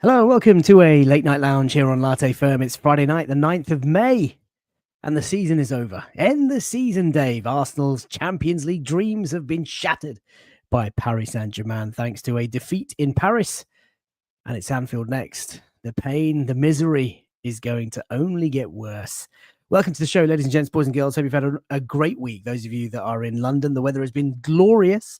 Hello, welcome to a late night lounge here on Latte Firm. It's Friday night, the 9th of May, and the season is over. End the season, Dave. Arsenal's Champions League dreams have been shattered by Paris Saint-Germain thanks to a defeat in Paris. And it's Anfield next. The pain, the misery is going to only get worse. Welcome to the show, ladies and gents, boys and girls. Hope you've had a great week. Those of you that are in London, the weather has been glorious.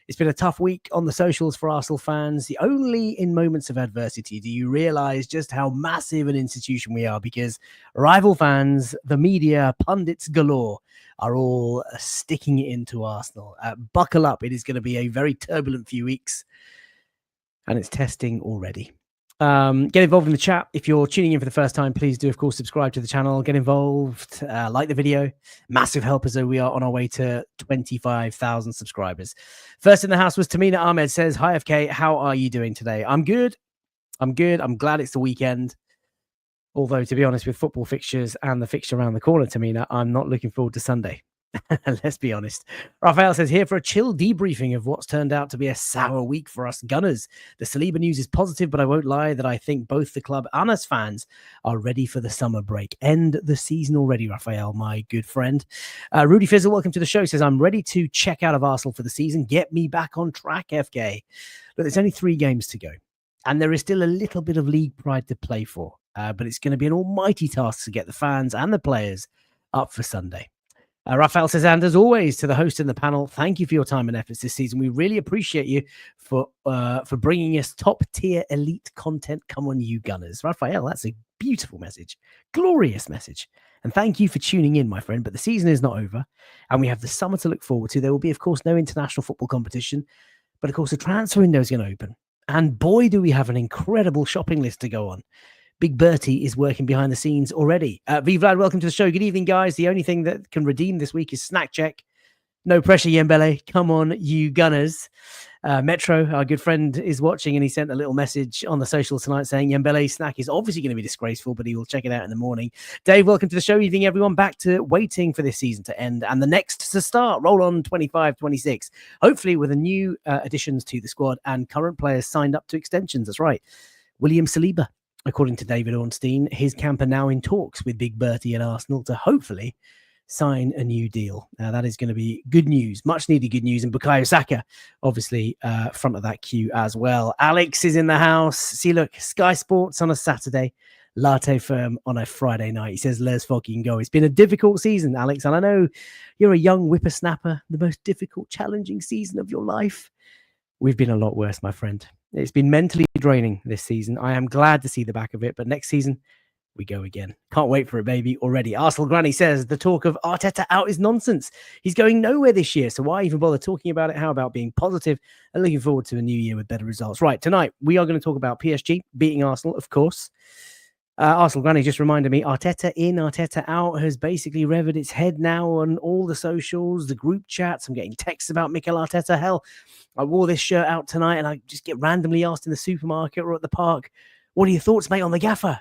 It's been a tough week on the socials for Arsenal fans. Only in moments of adversity do you realise just how massive an institution we are, because rival fans, the media, pundits galore are all sticking it into Arsenal. Buckle up. It is going to be a very turbulent few weeks, and it's testing already. Get involved in the chat. If you're tuning in for the first time, please do, of course, subscribe to the channel. Get involved. Like the video. Massive help as we are on our way to 25,000 subscribers. First in the house was Tamina Ahmed. Says, hi, FK. How are you doing today? I'm good. I'm glad it's the weekend. Although, to be honest, with football fixtures and the fixture around the corner, Tamina, I'm not looking forward to Sunday. Let's be honest. Raphael says, here for a chill debriefing of what's turned out to be a sour week for us Gunners. The Saliba news is positive, but I won't lie that I think both the club and us fans are ready for the summer break. End the season already, Raphael, my good friend. Rudy Fizzle, welcome to the show, says, I'm ready to check out of Arsenal for the season. Get me back on track, FK. Look, there's only 3 games to go, and there is still a little bit of league pride to play for, but it's going to be an almighty task to get the fans and the players up for Sunday. Raphael says, and as always, to the host and the panel, thank you for your time and efforts this season. We really appreciate you for bringing us top-tier elite content. Come on, you Gunners. Raphael, that's a beautiful message. Glorious message. And thank you for tuning in, my friend. But the season is not over, and we have the summer to look forward to. There will be, of course, no international football competition. But, of course, the transfer window is going to open. And, boy, do we have an incredible shopping list to go on. Big Bertie is working behind the scenes already. V Vlad, welcome to the show. Good evening, guys. The only thing that can redeem this week is snack check. No pressure, Yembele. Come on, you Gunners. Metro, our good friend, is watching, and he sent a little message on the social tonight saying Yembele's snack is obviously going to be disgraceful, but he will check it out in the morning. Dave, welcome to the show. Evening, everyone. Back to waiting for this season to end and the next to start. Roll on 25-26. Hopefully with a new additions to the squad and current players signed up to extensions. That's right. William Saliba. According to David Ornstein, his camp are now in talks with Big Bertie and Arsenal to hopefully sign a new deal. Now, that is going to be good news, much needed good news. And Bukayo Saka, obviously, front of that queue as well. Alex is in the house. See, look, Sky Sports on a Saturday, Latte Firm on a Friday night. He says, let's fucking go. It's been a difficult season, Alex. And I know you're a young whippersnapper, the most difficult, challenging season of your life. We've been a lot worse, my friend. It's been mentally draining this season. I am glad to see the back of it, but next season, we go again. Can't wait for it, baby, already. Arsenal Granny says, the talk of Arteta out is nonsense. He's going nowhere this year, so why even bother talking about it? How about being positive and looking forward to a new year with better results? Right, tonight, we are going to talk about PSG beating Arsenal, of course. Arsenal Granny just reminded me, Arteta in, Arteta out has basically revered its head now on all the socials, the group chats. I'm getting texts about Mikel Arteta. Hell, I wore this shirt out tonight and I just get randomly asked in the supermarket or at the park, what are your thoughts, mate, on the gaffer?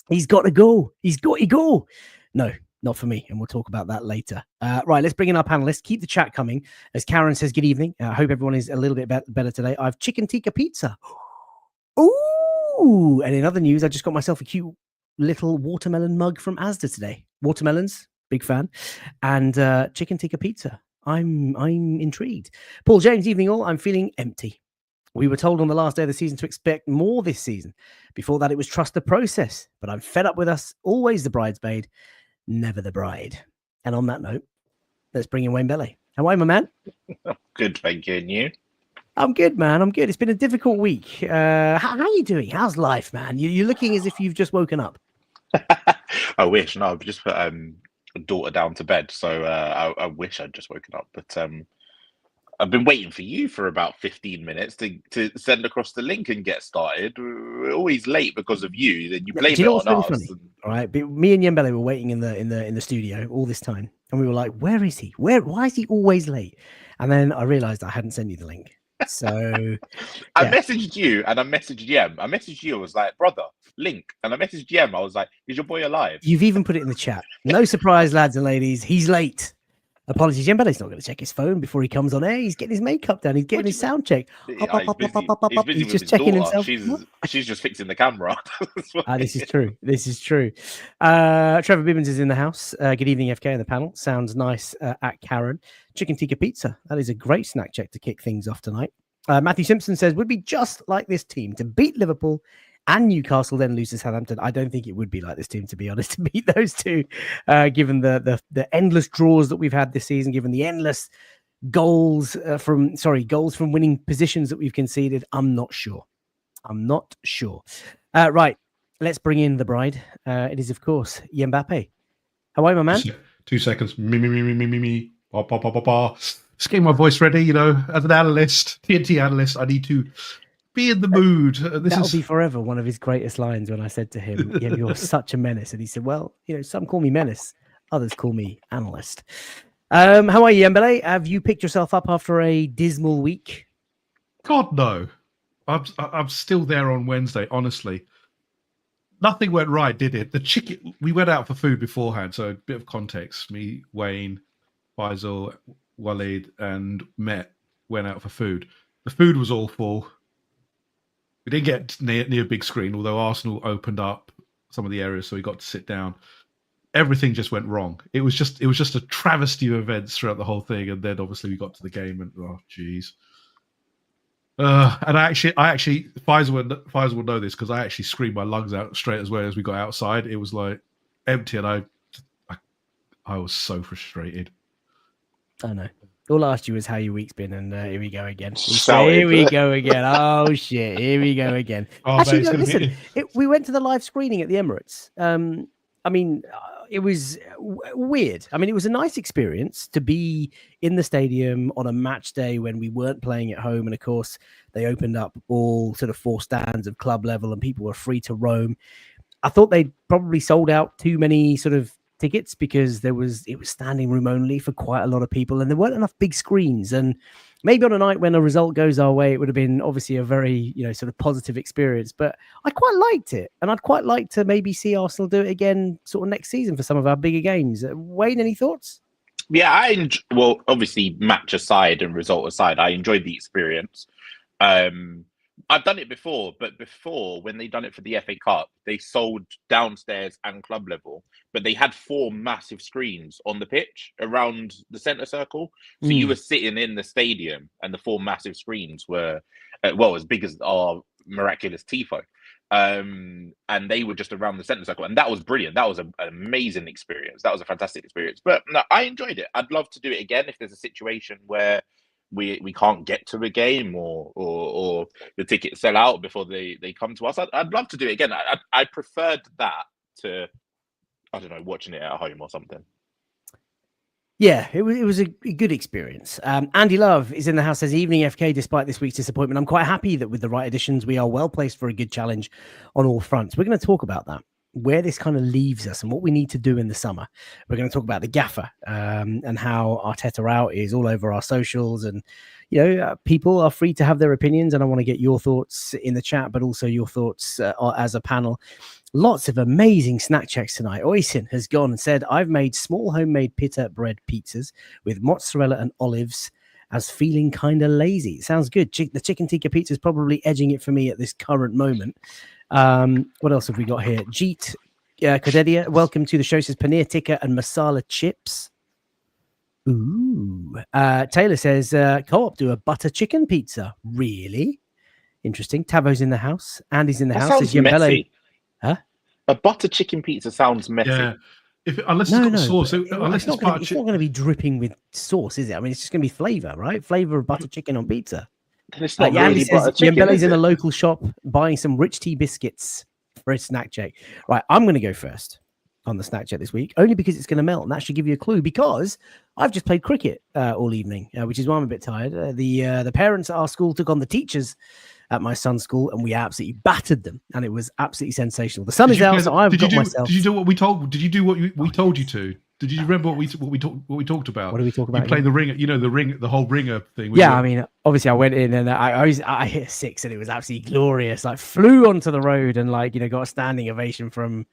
He's got to go. He's got to go. No, not for me. And we'll talk about that later. Right, let's bring in our panelists. Keep the chat coming. As Karen says, good evening. I hope everyone is a little bit better today. I've chicken tikka pizza. Ooh, and in other news, I just got myself a cute little watermelon mug from Asda today. Watermelons, big fan. And chicken tikka pizza. I'm intrigued. Paul James, evening all. I'm feeling empty. We were told on the last day of the season to expect more this season. Before that, it was trust the process. But I'm fed up with us. Always the bridesmaid, never the bride. And on that note, let's bring in Wayne Bellet. How are you, my man? Good, thank you. And you? I'm good, man. I'm good. It's been a difficult week. How are you doing? How's life, man? You're looking as if you've just woken up. I wish. No, I've just put a daughter down to bed, so I wish I'd just woken up. But I've been waiting for you for about 15 minutes to send across the link and get started. We're always late because of you. Then you blame it on us. Funny? All right, but me and Yembele were waiting in the studio all this time, and we were like, "Where is he? Why is he always late?" And then I realized I hadn't sent you the link. So I messaged you and I messaged Yem. I messaged you. I was like, brother, link. And I messaged Yem. I was like, is your boy alive? You've even put it in the chat. No surprise, lads and ladies. He's late. Apologies, Jembele's not going to check his phone before he comes on air. He's getting his makeup done. He's getting his sound check. He's busy. He's busy He's with just his checking daughter. himself. She's just fixing the camera. This is true. This is true. Trevor Bibbins is in the house. Good evening, FK in the panel. Sounds nice at Karen. Chicken tikka pizza. That is a great snack check to kick things off tonight. Matthew Simpson says, would be just like this team to beat Liverpool and Newcastle, then lose to Southampton. I don't think it would be like this team, to be honest, to beat those two, given the endless draws that we've had this season, given the endless goals from winning positions that we've conceded. I'm not sure. Right. Let's bring in the bride. It is, of course, Mbappe. How are you, my man? 2 seconds. Me. Ba, ba, ba, ba, ba. Just getting my voice ready, as an analyst, TNT analyst, I need to be in the mood. That'll be forever one of his greatest lines when I said to him, yeah, you're such a menace. And he said, well, some call me menace. Others call me analyst. How are you, Mbele? Have you picked yourself up after a dismal week? God, no. I'm still there on Wednesday, honestly. Nothing went right, did it? The chicken, we went out for food beforehand, so a bit of context. Me, Wayne, Faisal, Walid, and Met went out for food. The food was awful. We didn't get near big screen, although Arsenal opened up some of the areas, so we got to sit down. Everything just went wrong. It was just a travesty of events throughout the whole thing, and then obviously we got to the game, and oh, jeez. And I actually, Faisal will know this because I actually screamed my lungs out straight as well as we got outside. It was like empty, and I was so frustrated. I know. All I asked you was how your week's been, and here we go again. Here we go again. Oh shit! Here we go again. Actually, no, listen. We went to the live screening at the Emirates. It was weird. It was a nice experience to be in the stadium on a match day when we weren't playing at home. And of course, they opened up all sort of 4 stands of club level and people were free to roam. I thought they'd probably sold out too many sort of tickets because it was standing room only for quite a lot of people and there weren't enough big screens. And maybe on a night when a result goes our way, it would have been obviously a very, sort of positive experience, but I quite liked it. And I'd quite like to maybe see Arsenal do it again sort of next season for some of our bigger games. Wayne, any thoughts? Yeah, well, obviously match aside and result aside, I enjoyed the experience. I've done it before, but before when they done it for the FA Cup, they sold downstairs and club level, but they had 4 massive screens on the pitch around the centre circle. So you were sitting in the stadium and the 4 massive screens were, as big as our miraculous tifo. And they were just around the centre circle. And that was brilliant. That was an amazing experience. That was a fantastic experience. But no, I enjoyed it. I'd love to do it again if there's a situation where we can't get to a game or the tickets sell out before they come to us. I'd love to do it again. I preferred that to, I don't know, watching it at home or something. Yeah, it was a good experience. Andy Love is in the house, says, evening FK, despite this week's disappointment, I'm quite happy that with the right additions, we are well placed for a good challenge on all fronts. We're going to talk about that, where this kind of leaves us and what we need to do in the summer. We're going to talk about the gaffer and how Arteta out is all over our socials. And, people are free to have their opinions. And I want to get your thoughts in the chat, but also your thoughts as a panel. Lots of amazing snack checks tonight. Oisin has gone and said, I've made small homemade pita bread pizzas with mozzarella and olives as feeling kind of lazy. It sounds good. The chicken tikka pizza is probably edging it for me at this current moment. What else have we got here? Jeet Kodedia, welcome to the show, says paneer tikka and masala chips. Ooh. Taylor says, Co-op do a butter chicken pizza. Really? Interesting. Tavo's in the house. Andy's in the house. Sounds messy. Huh? A butter chicken pizza sounds messy. Yeah. Unless it's got sauce. It's not going to be dripping with sauce, is it? It's just going to be flavor, right? Flavor of butter chicken on pizza. Then it's not really butter chicken. Yambele's in a local shop buying some rich tea biscuits for a snack check. Right, I'm going to go first on the snack check this week, only because it's going to melt, and that should give you a clue. Because I've just played cricket all evening, which is why I'm a bit tired. The parents at our school took on the teachers at my son's school, and we absolutely battered them, and it was absolutely sensational. The sun is out, so I've got myself. Did you do what we told? Did you do what we told you to? Did you remember what we talked about? What did we talk about? You played the ringer, the whole ringer thing. Yeah, obviously I went in and I hit 6, and it was absolutely glorious. Like flew onto the road and got a standing ovation from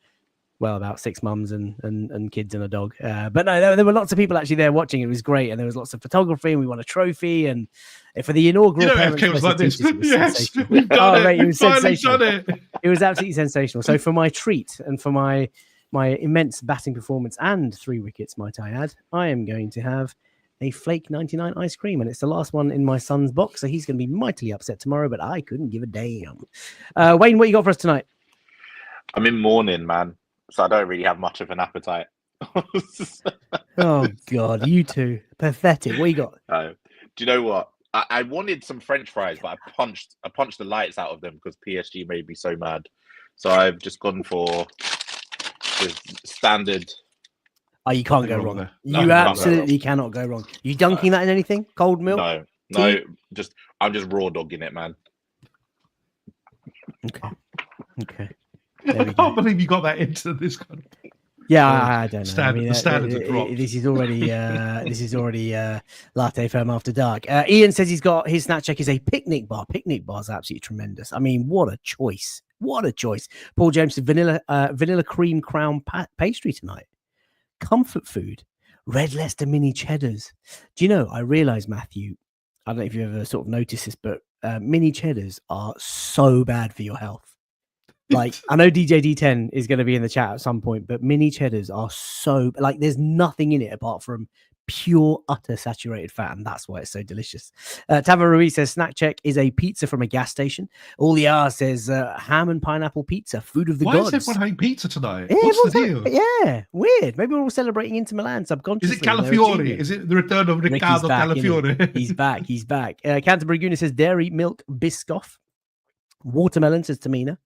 well, about 6 mums and kids and a dog. But no, there were lots of people actually there watching. It was great, and there was lots of photography, and we won a trophy. And for the inaugural, FK was like this. Teachers, Yes, we've done it. Mate, We've finally done it. It was absolutely sensational. So for my treat and for my immense batting performance and 3 wickets, might I add, I am going to have a Flake 99 ice cream, and it's the last one in my son's box, so he's going to be mightily upset tomorrow, but I couldn't give a damn. Wayne, what you got for us tonight? I'm in mourning, man, so I don't really have much of an appetite. Oh God, you two, pathetic. What you got? Do you know what? I wanted some French fries, but I punched the lights out of them because PSG made me so mad. So I've just gone for the standard. Oh, you can't go wrong. You absolutely cannot go wrong. You dunking that in anything? Cold milk? No. I'm just raw dogging it, man. Okay. I can't believe you got that into this kind of. Yeah, I don't know. The standards are dropped. This is already latte firm after dark. Ian says he's got his snack check is a picnic bar. Picnic bar's absolutely tremendous. I mean, what a choice! What a choice. Paul James said vanilla cream crown pastry tonight. Comfort food, Red Leicester mini cheddars. Do you know? I realise, Matthew. I don't know if you ever sort of noticed this, but mini cheddars are so bad for your health. Like, I know DJ D10 is going to be in the chat at some point, but mini cheddars are so, like, there's nothing in it apart from pure, utter saturated fat, and that's why it's so delicious. Tava Ruiz says, snack check is a pizza from a gas station. All says, ham and pineapple pizza, food of the gods. Why is everyone having pizza tonight? Yeah, what's the deal? Yeah, weird. Maybe we're all celebrating Inter Milan subconsciously. Is it Calafiore? Is it the return of Riccardo Calafiore? He's back. Canterbury Guna says, dairy milk biscoff. Watermelon, says Tamina.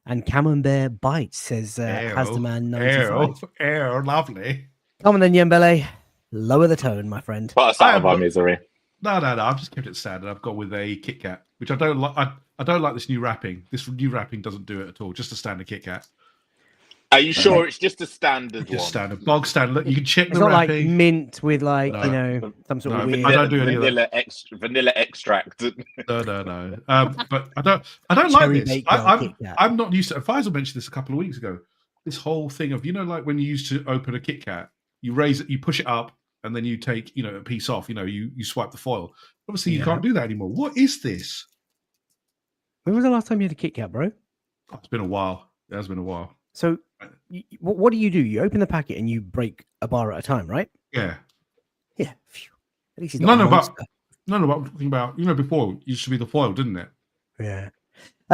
And Camembert Bites, says Hasdaman 95. Lovely. Come on then, Yembele. Lower the tone, my friend. Put us out of our misery. No. I've just kept it standard. I've gone with a Kit Kat, which I don't like. I don't like this new wrapping. This new wrapping doesn't do it at all. Just a standard Kit Kat. Are you sure it's just a standard one? Just standard, bog standard. Look, you can check it's the not wrapping. Like mint with some sort of weird. I don't do any of that. Vanilla extract. No. But I don't like this. I'm not used to it. Faisal mentioned this a couple of weeks ago. This whole thing of, like when you used to open a Kit Kat, you raise it, you push it up, and then you take, a piece off. You swipe the foil. Obviously, you can't do that anymore. What is this? When was the last time you had a Kit Kat, bro? Oh, it's been a while. It has been a while. So, what do? You open the packet and you break a bar at a time, right? Yeah. Yeah. Phew. At least But I'm talking about, before it used to be the foil, didn't it? Yeah.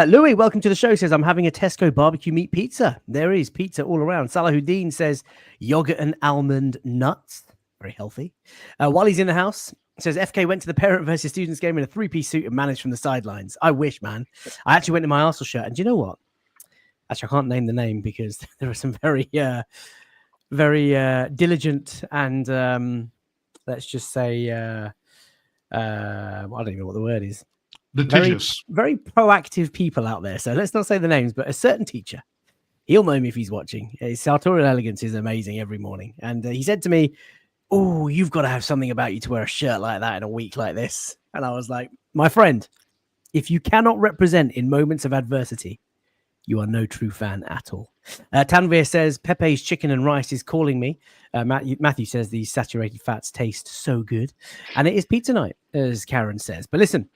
Louis, welcome to the show. Says, I'm having a Tesco barbecue meat pizza. There is pizza all around. Salahuddin says, yogurt and almond nuts. Very healthy. While he's in the house, says, FK went to the parent versus students game in a 3-piece suit and managed from the sidelines. I wish, man. I actually went in my Arsenal shirt. And do you know what? Actually, I can't name the name because there are some very diligent and let's just say, I don't even know what the word is. Litigious. Very proactive people out there. So let's not say the names, but a certain teacher, he'll know me if he's watching. His sartorial elegance is amazing every morning. And he said to me, oh, you've got to have something about you to wear a shirt like that in a week like this. And I was like, my friend, if you cannot represent in moments of adversity, you are no true fan at all. Tanvir says, Pepe's chicken and rice is calling me. Matthew says, these saturated fats taste so good. And it is pizza night, as Karen says. But listen,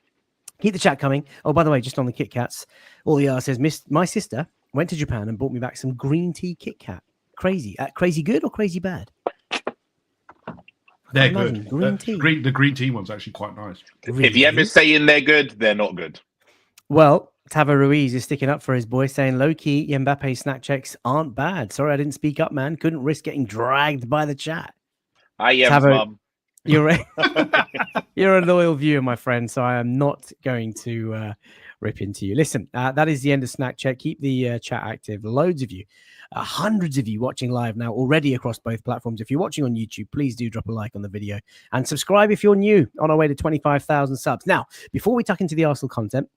keep the chat coming. Oh, by the way, just on the Kit Kats, All says, my sister went to Japan and brought me back some green tea Kit Kat. Crazy. Crazy good or crazy bad? They're good. Green tea. The green tea one's actually quite nice. Really? If you ever saying they're good, they're not good. Well, Tava Ruiz is sticking up for his boy, saying low-key Mbappe snack checks aren't bad. Sorry, I didn't speak up, man. Couldn't risk getting dragged by the chat. I am, Tava, Mum. You're a loyal viewer, my friend, so I am not going to rip into you. Listen, that is the end of Snack Check. Keep the chat active. Loads of you, hundreds of you watching live now already across both platforms. If you're watching on YouTube, please do drop a like on the video and subscribe if you're new, on our way to 25,000 subs. Now, before we tuck into the Arsenal content,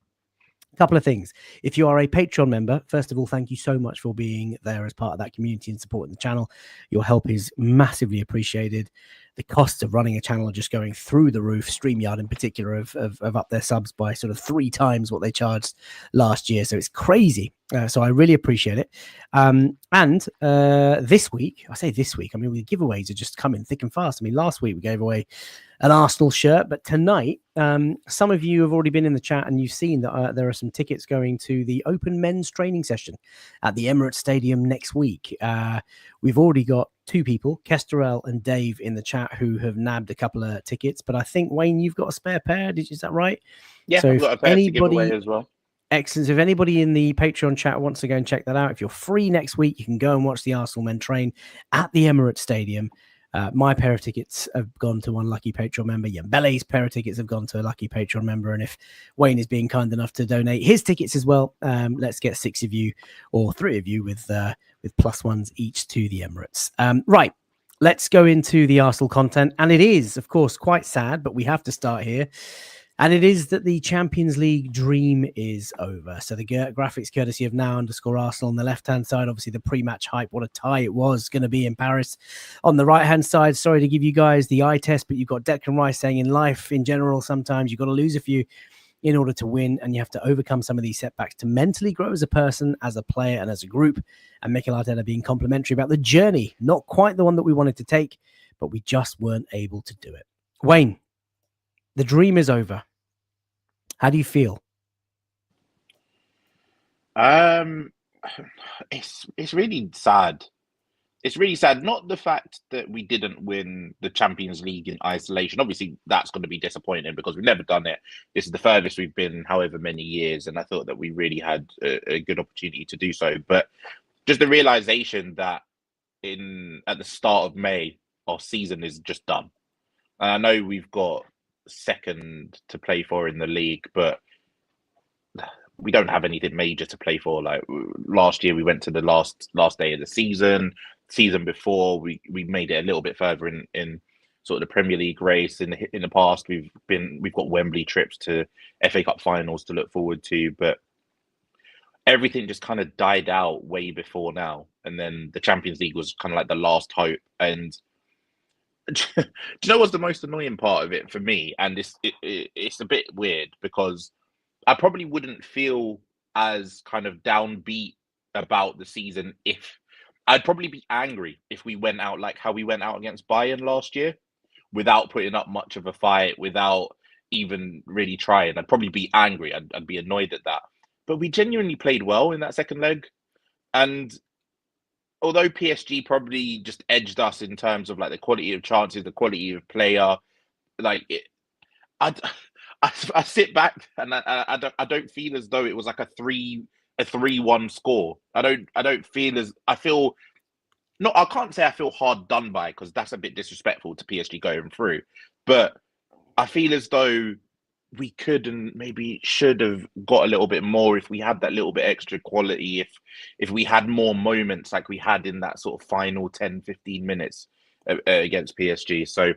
a couple of things. If you are a Patreon member, first of all, thank you so much for being there as part of that community and supporting the channel. Your help is massively appreciated. the costs of running a channel are just going through the roof. StreamYard in particular have upped their subs by sort of 3 times what they charged last year. So it's crazy. So I really appreciate it. And this week, I say this week, I mean, the giveaways are just coming thick and fast. I mean, last week we gave away an Arsenal shirt, but tonight, some of you have already been in the chat and you've seen that there are some tickets going to the open men's training session at the Emirates Stadium next week. We've already got 2 people, Kesterel and Dave, in the chat who have nabbed a couple of tickets, but I think, Wayne, you've got a spare pair. Is that right? Yeah, so I've got a pair to give away as well. Excellent. So if anybody in the Patreon chat wants to go and check that out, if you're free next week, you can go and watch the Arsenal men train at the Emirates Stadium. My pair of tickets have gone to one lucky Patreon member. Yambele's pair of tickets have gone to a lucky Patreon member. And if Wayne is being kind enough to donate his tickets as well, let's get 6 of you or 3 of you with +1s each to the Emirates. Right. Let's go into the Arsenal content. And it is, of course, quite sad, but we have to start here. And it is that the Champions League dream is over. So the graphics courtesy of now_Arsenal on the left-hand side, obviously the pre-match hype, what a tie it was going to be in Paris. On the right-hand side, sorry to give you guys the eye test, but you've got Declan Rice saying in life, in general, sometimes you've got to lose a few in order to win, and you have to overcome some of these setbacks to mentally grow as a person, as a player, and as a group. And Mikel Arteta being complimentary about the journey, not quite the one that we wanted to take, but we just weren't able to do it. Wayne, the dream is over. How do you feel? It's really sad. It's really sad. Not the fact that we didn't win the Champions League in isolation. Obviously, that's going to be disappointing because we've never done it. This is the furthest we've been, however many years, and I thought that we really had a good opportunity to do so. But just the realization that at the start of May, our season is just done. And I know we've got second to play for in the league, but we don't have anything major to play for. Like last year, we went to the last day of the season. Season before, we made it a little bit further in sort of the Premier League race. In the past, we've got Wembley trips to FA Cup finals to look forward to, but everything just kind of died out way before now. And then the Champions League was kind of like the last hope. And do you know what's the most annoying part of it for me? And it's a bit weird because I probably wouldn't feel as kind of downbeat about the season if I'd probably be angry if we went out like how we went out against Bayern last year without putting up much of a fight, without even really trying. I'd probably be angry. I'd be annoyed at that. But we genuinely played well in that second leg. And although PSG probably just edged us in terms of like the quality of chances, the quality of player, like I sit back and I don't feel as though it was like a 3-1 score. I can't say I feel hard done by because that's a bit disrespectful to PSG going through, but I feel as though we could and maybe should have got a little bit more if we had that little bit extra quality, if we had more moments like we had in that sort of final 10-15 minutes against PSG. So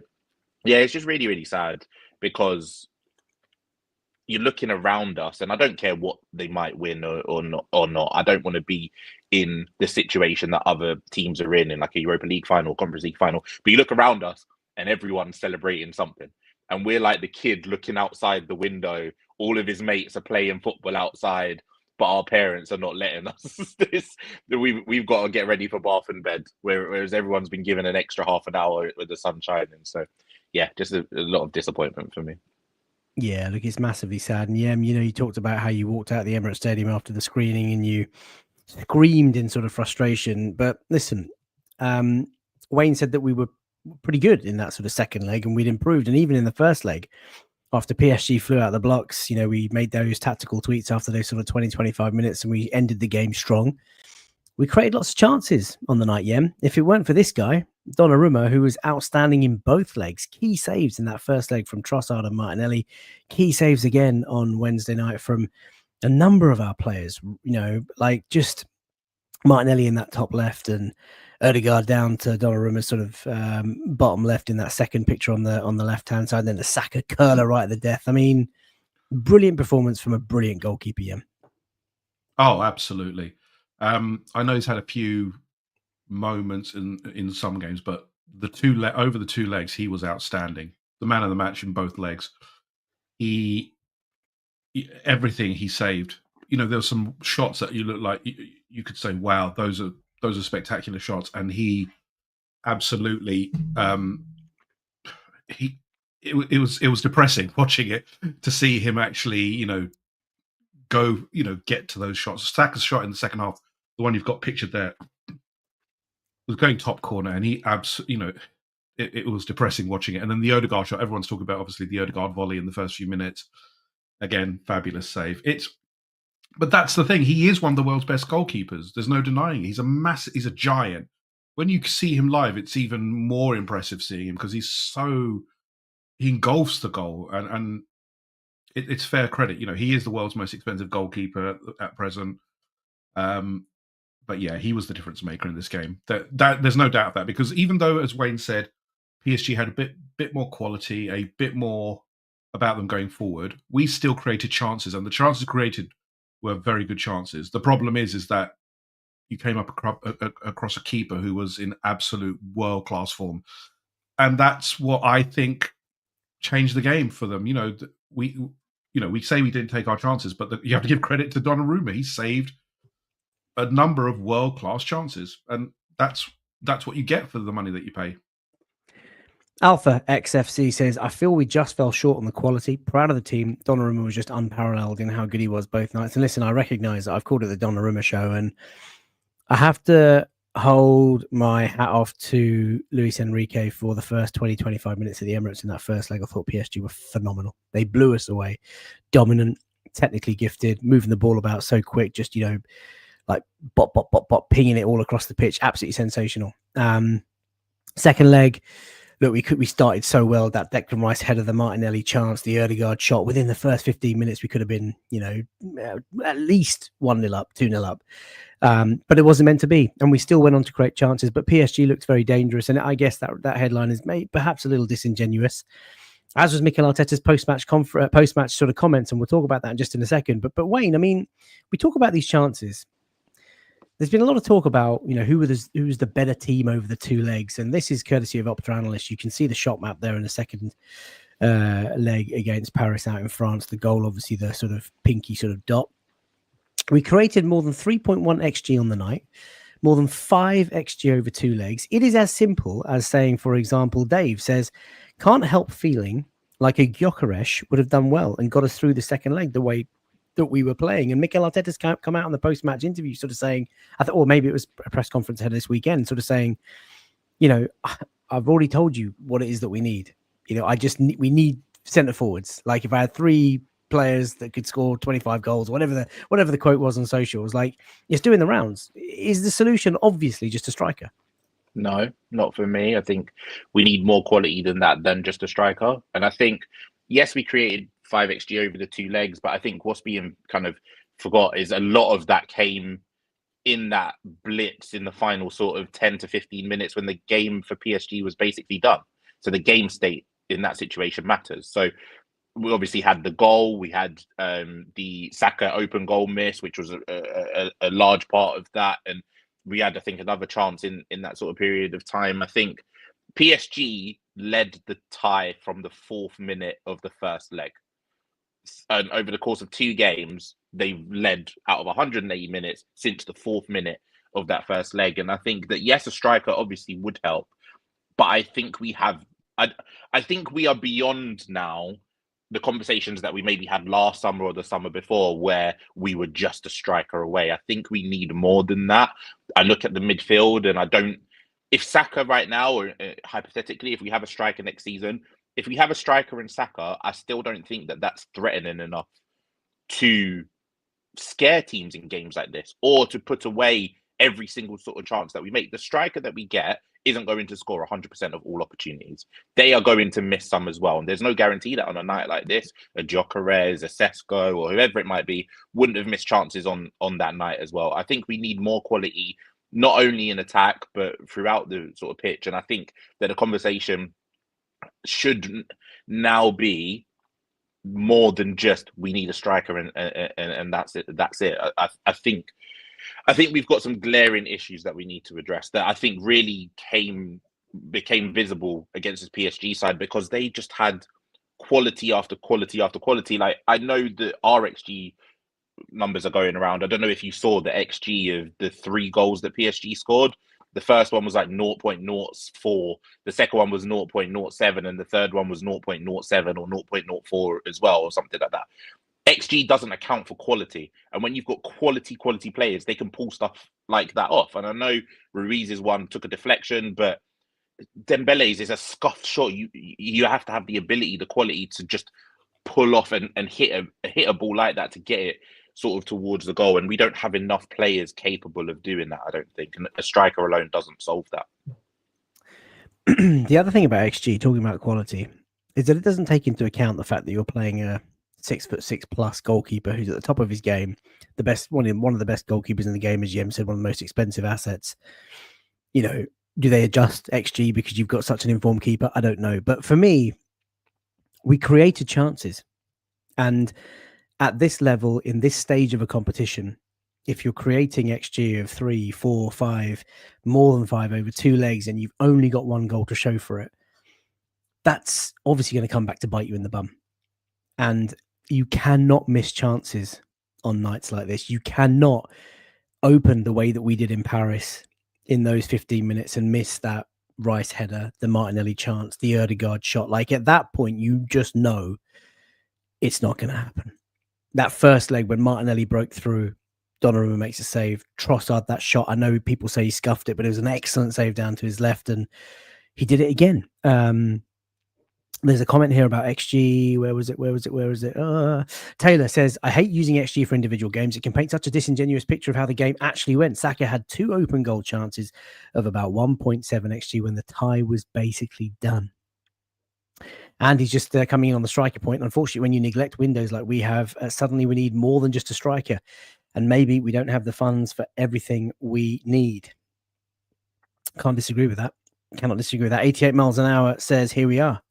yeah, it's just really, really sad because you're looking around us, and I don't care what they might win or not. I don't want to be in the situation that other teams are in like a Europa League final, Conference League final. But you look around us, and everyone's celebrating something, and we're like the kid looking outside the window. All of his mates are playing football outside, but our parents are not letting us. We've got to get ready for bath and bed, whereas everyone's been given an extra half an hour with the sun shining. So, yeah, just a lot of disappointment for me. Yeah, look, it's massively sad. And yeah, you talked about how you walked out of the Emirates Stadium after the screening and you screamed in sort of frustration. But listen, Wayne said that we were pretty good in that sort of second leg and we'd improved. And even in the first leg, after PSG flew out the blocks, we made those tactical tweets after those sort of 20-25 minutes and we ended the game strong. We created lots of chances on the night, Yem. If it weren't for this guy, Donnarumma, who was outstanding in both legs, key saves in that first leg from Trossard and Martinelli, key saves again on Wednesday night from a number of our players, like just Martinelli in that top left and Odegaard down to Donnarumma's sort of bottom left in that second picture on the left-hand side, and then the Saka curler right at the death. I mean, brilliant performance from a brilliant goalkeeper, Yem. Oh, absolutely. I know he's had a few moments in some games, but over the two legs, he was outstanding. The man of the match in both legs. Everything he saved. There were some shots that you look like you could say, "Wow, those are spectacular shots," and he absolutely it was depressing watching it to see him actually go get to those shots. Saka's shot in the second half, the one you've got pictured there, was going top corner, and he it was depressing watching it. And then the Odegaard shot, everyone's talking about obviously the Odegaard volley in the first few minutes. Again, fabulous save. But that's the thing. He is one of the world's best goalkeepers. There's no denying it. He's a giant. When you see him live, it's even more impressive seeing him because he engulfs the goal, and it's fair credit. He is the world's most expensive goalkeeper at present. But yeah, he was the difference maker in this game. That there's no doubt of that, because even though, as Wayne said, PSG had a bit more quality, a bit more about them going forward, we still created chances, and the chances created were very good chances. The problem is that you came up across a keeper who was in absolute world-class form, and that's what I think changed the game for them. We say we didn't take our chances, but you have to give credit to Donnarumma. He saved a number of world-class chances, and that's what you get for the money that you pay. Alpha XFC says, I feel we just fell short on the quality. Proud of the team. Donnarumma was just unparalleled in how good he was both nights. And listen, I recognize that I've called it the Donnarumma show, and I have to hold my hat off to Luis Enrique for the first 20-25 minutes of the Emirates in that first leg. I thought PSG were phenomenal. They blew us away. Dominant, technically gifted, moving the ball about so quick, just, like bop, bop, bop, bop, pinging it all across the pitch. Absolutely sensational. Second leg, look, we started so well. That Declan Rice header, the Martinelli chance, the Odegaard shot. Within the first 15 minutes, we could have been, at least 1-0 up, 2-0 up. But it wasn't meant to be. And we still went on to create chances. But PSG looks very dangerous. And I guess that headline is perhaps a little disingenuous, as was Mikel Arteta's post-match sort of comments. And we'll talk about that just in a second. But Wayne, I mean, we talk about these chances. There's been a lot of talk about, who was the better team over the two legs. And this is courtesy of Opta Analyst. You can see the shot map there in the second leg against Paris out in France. The goal, obviously, the sort of pinky sort of dot. We created more than 3.1 XG on the night, more than 5 XG over two legs. It is as simple as saying, for example, Dave says, can't help feeling like a Gyökeres would have done well and got us through the second leg the way that we were playing. And Mikel Arteta's come out in the post-match interview sort of saying, I thought, or maybe it was a press conference ahead of this weekend, sort of saying, I've already told you what it is that we need. We need centre forwards. Like if I had 3 players that could score 25 goals, whatever the quote was on social, was like, it's doing the rounds. Is the solution obviously just a striker? No, not for me. I think we need more quality than that, than just a striker. And I think, yes, we created 5 XG over the two legs, but I think what's being kind of forgot is a lot of that came in that blitz in the final sort of 10 to 15 minutes when the game for PSG was basically done. So the game state in that situation matters. So we obviously had the goal, we had the Saka open goal miss, which was a large part of that, and we had, I think, another chance in that sort of period of time. I think PSG led the tie from the 4th minute of the first leg. And over the course of 2 games, they've led out of 180 minutes since the 4th minute of that first leg. And I think that, yes, a striker obviously would help, but I think I think we are beyond now the conversations that we maybe had last summer or the summer before, where we were just a striker away. I think we need more than that. I look at the midfield and if Saka right now, or hypothetically, if we have a striker next season, if we have a striker in Saka, I still don't think that that's threatening enough to scare teams in games like this, or to put away every single sort of chance that we make. The striker that we get isn't going to score 100% of all opportunities. They are going to miss some as well. And there's no guarantee that on a night like this, a Gyökeres, a Sesko, or whoever it might be, wouldn't have missed chances on that night as well. I think we need more quality, not only in attack, but throughout the sort of pitch. And I think that a conversation should now be more than just we need a striker and that's it. I think we've got some glaring issues that we need to address that I think really came became visible against his PSG side because they just had quality after quality after quality. Like, I know that our XG numbers are going around. I don't know if you saw the XG of the 3 goals that PSG scored. The first one was like 0.04, the second one was 0.07, and the third one was 0.07 or 0.04 as well, or something like that. XG doesn't account for quality. And when you've got quality players, they can pull stuff like that off. And I know Ruiz's one took a deflection, but Dembele's is a scuffed shot. You have to have the ability, the quality to just pull off and hit a ball like that to get it sort of towards the goal. And we don't have enough players capable of doing that, I don't think. And a striker alone doesn't solve that. The other thing about XG, talking about quality, is that it doesn't take into account the fact that you're playing a 6'6" goalkeeper who's at the top of his game, the best one of the best goalkeepers in the game, as Jem said, one of the most expensive assets. You know, do they adjust XG because you've got such an informed keeper? I don't know. But for me, we created chances. And at this level, in this stage of a competition, if you're creating XG of 3, 4, 5, more than 5 over 2 legs, and you've only got 1 goal to show for it, that's obviously going to come back to bite you in the bum. And you cannot miss chances on nights like this. You cannot open the way that we did in Paris in those 15 minutes and miss that Rice header, the Martinelli chance, the Ødegaard shot. Like, at that point, you just know it's not going to happen. That first leg when Martinelli broke through, Donnarumma makes a save. Trossard, that shot, I know people say he scuffed it, but it was an excellent save down to his left, and he did it again. There's a comment here about XG. Where was it? Taylor says, I hate using XG for individual games. It can paint such a disingenuous picture of how the game actually went. Saka had 2 open goal chances of about 1.7 XG when the tie was basically done. And he's just coming in on the striker point. Unfortunately, when you neglect windows like we have, suddenly we need more than just a striker. And maybe we don't have the funds for everything we need. Can't disagree with that. Cannot disagree with that. 88 miles an hour says, here we are.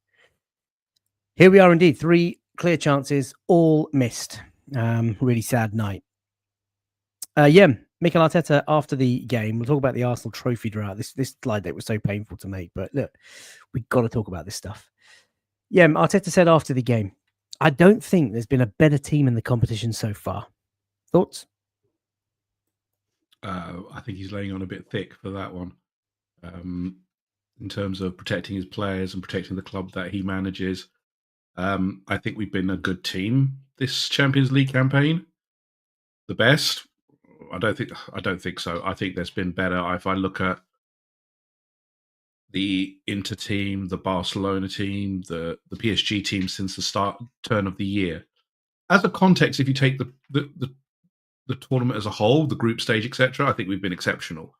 Here we are indeed. 3 clear chances, all missed. Really sad night. Mikel Arteta after the game. We'll talk about the Arsenal trophy drought. This slide deck was so painful to make, but look, we've got to talk about this stuff. Arteta said after the game, I don't think there's been a better team in the competition so far. Thoughts? I think he's laying on a bit thick for that one. In terms of protecting his players and protecting the club that he manages. I think we've been a good team this Champions League campaign. The best? I don't think so. I think there's been better. If I look at the Inter team, the Barcelona team, the PSG team since the turn of the year. As a context, if you take the tournament as a whole, the group stage, etc., I think we've been exceptional.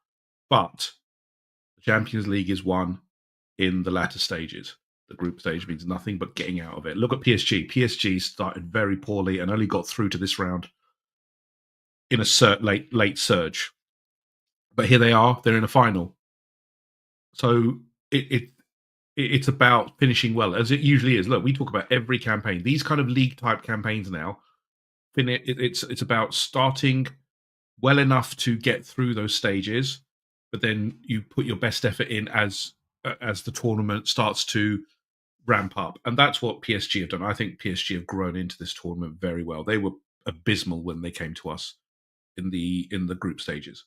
But the Champions League is won in the latter stages. The group stage means nothing but getting out of it. Look at PSG. PSG started very poorly and only got through to this round in a late surge. But here they are. They're in a final. So it's about finishing well, as it usually is. Look, we talk about every campaign. These kind of league-type campaigns now, it's about starting well enough to get through those stages, but then you put your best effort in as the tournament starts to ramp up. And that's what PSG have done. I think PSG have grown into this tournament very well. They were abysmal when they came to us in the group stages.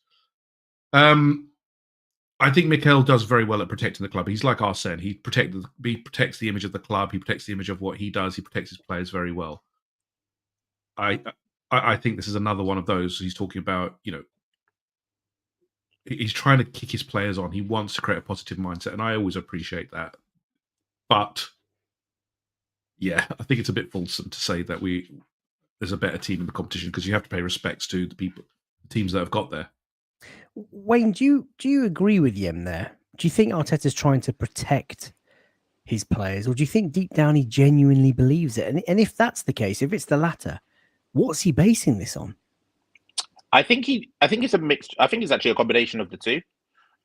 I think Mikel does very well at protecting the club. He's like Arsene. He protects the image of the club. He protects the image of what he does. He protects his players very well. I think this is another one of those. He's talking about, he's trying to kick his players on. He wants to create a positive mindset, and I always appreciate that. But yeah, I think it's a bit fulsome to say that there's a better team in the competition, because you have to pay respects to the teams that have got there. Wayne, do you agree with Jem there? Do you think Arteta's trying to protect his players, or do you think deep down he genuinely believes it? And if that's the case, if it's the latter, what's he basing this on? I think it's a mixed. I think it's actually a combination of the two.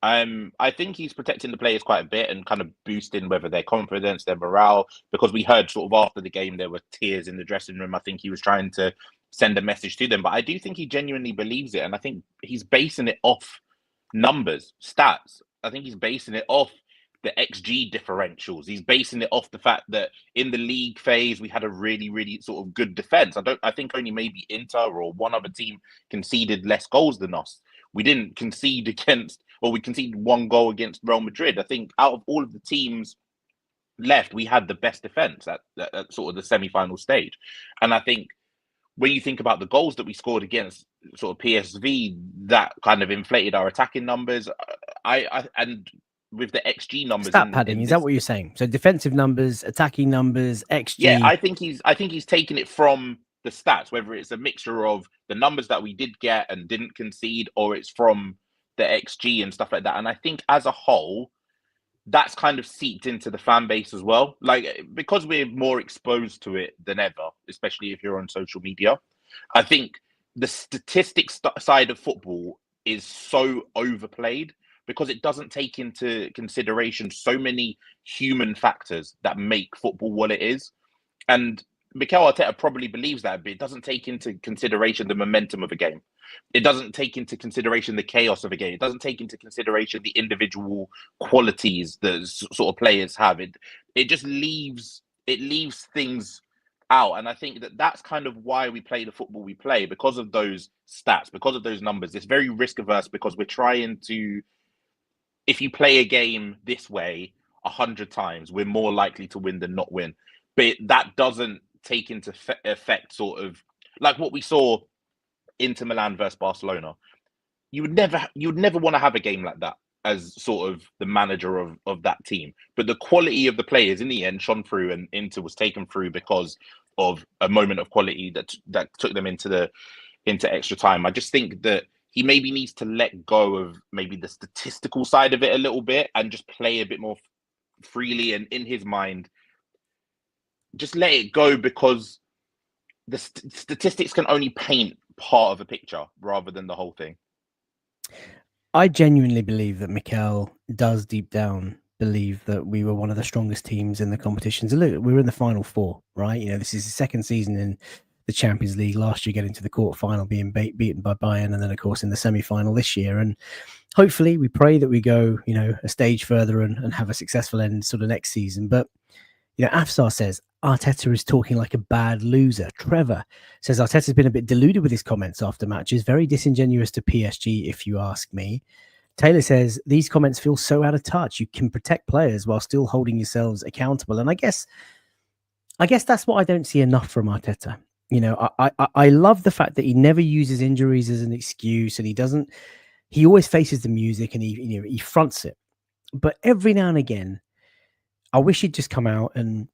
I think he's protecting the players quite a bit and kind of boosting whether their confidence, their morale, because we heard sort of after the game there were tears in the dressing room. I think he was trying to send a message to them, but I do think he genuinely believes it, and I think he's basing it off numbers, stats. I think he's basing it off the XG differentials. He's basing it off the fact that in the league phase we had a really, really sort of good defense. I think only maybe Inter or one other team conceded less goals than us. We didn't concede we conceded 1 goal against Real Madrid. I think out of all of the teams left, we had the best defense at sort of the semi-final stage. And I think when you think about the goals that we scored against sort of PSV, that kind of inflated our attacking numbers. And with the XG numbers, stat padding, is that what you're saying? So defensive numbers, attacking numbers, XG. Yeah, I think he's taken it from the stats, whether it's a mixture of the numbers that we did get and didn't concede, or it's from the XG and stuff like that. And I think as a whole, that's kind of seeped into the fan base as well. Like, because we're more exposed to it than ever, especially if you're on social media. I think the statistics side of football is so overplayed because it doesn't take into consideration so many human factors that make football what it is. And Mikel Arteta probably believes that, but it doesn't take into consideration the momentum of a game. It doesn't take into consideration the chaos of a game. It doesn't take into consideration the individual qualities that sort of players have. It just leaves things out. And I think that's kind of why we play the football we play, because of those stats, because of those numbers. It's very risk averse because we're trying to, if you play a game this way 100 times, we're more likely to win than not win. But that doesn't take into effect sort of like what we saw Inter Milan versus Barcelona. You would never want to have a game like that as sort of the manager of that team. But the quality of the players in the end shone through, and Inter was taken through because of a moment of quality that took them into extra time. I just think that he maybe needs to let go of maybe the statistical side of it a little bit and just play a bit more freely, and in his mind, just let it go, because the statistics can only paint part of a picture rather than the whole thing. I genuinely believe that Mikel does deep down believe that we were one of the strongest teams in the competitions. Look, we were in the final 4, right? You know, this is the second season in the Champions League. Last year, getting to the quarterfinal, being beaten by Bayern, and then of course in the semi-final this year. And hopefully, we pray that we go, you know, a stage further and have a successful end sort of next season. But you know, Afsar says Arteta is talking like a bad loser. Trevor says Arteta's been a bit deluded with his comments after matches. Very disingenuous to PSG, if you ask me. Taylor says these comments feel so out of touch. You can protect players while still holding yourselves accountable. And I guess that's what I don't see enough from Arteta. You know, I love the fact that he never uses injuries as an excuse, and he always faces the music and he fronts it. But every now and again, I wish he'd just come out and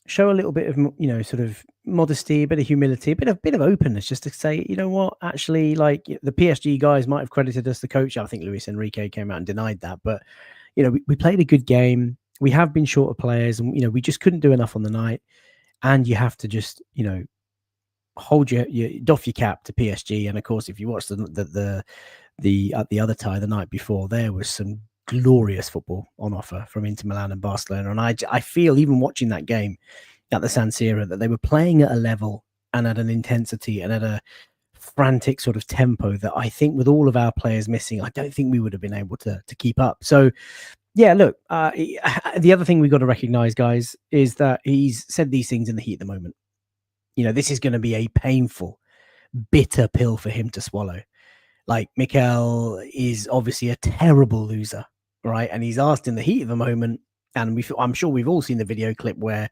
show a little bit of, you know, sort of modesty, a bit of humility, a bit of openness, just to say, you know what, actually, like the PSG guys might have credited us, the coach. I think Luis Enrique came out and denied that, but you know, we played a good game. We have been short of players, and you know, we just couldn't do enough on the night. And you have to just, you know, doff your cap to PSG. And of course, if you watch the other tie the night before, there was some glorious football on offer from Inter Milan and Barcelona. And I feel, even watching that game at the San Siro, that they were playing at a level and at an intensity and at a frantic sort of tempo that I think, with all of our players missing, I don't think we would have been able to keep up. So yeah, look, the other thing we've got to recognize, guys, is that he's said these things in the heat of the moment. You know, this is going to be a painful, bitter pill for him to swallow. Like, Mikel is obviously a terrible loser, right? And he's asked in the heat of the moment, and I'm sure we've all seen the video clip where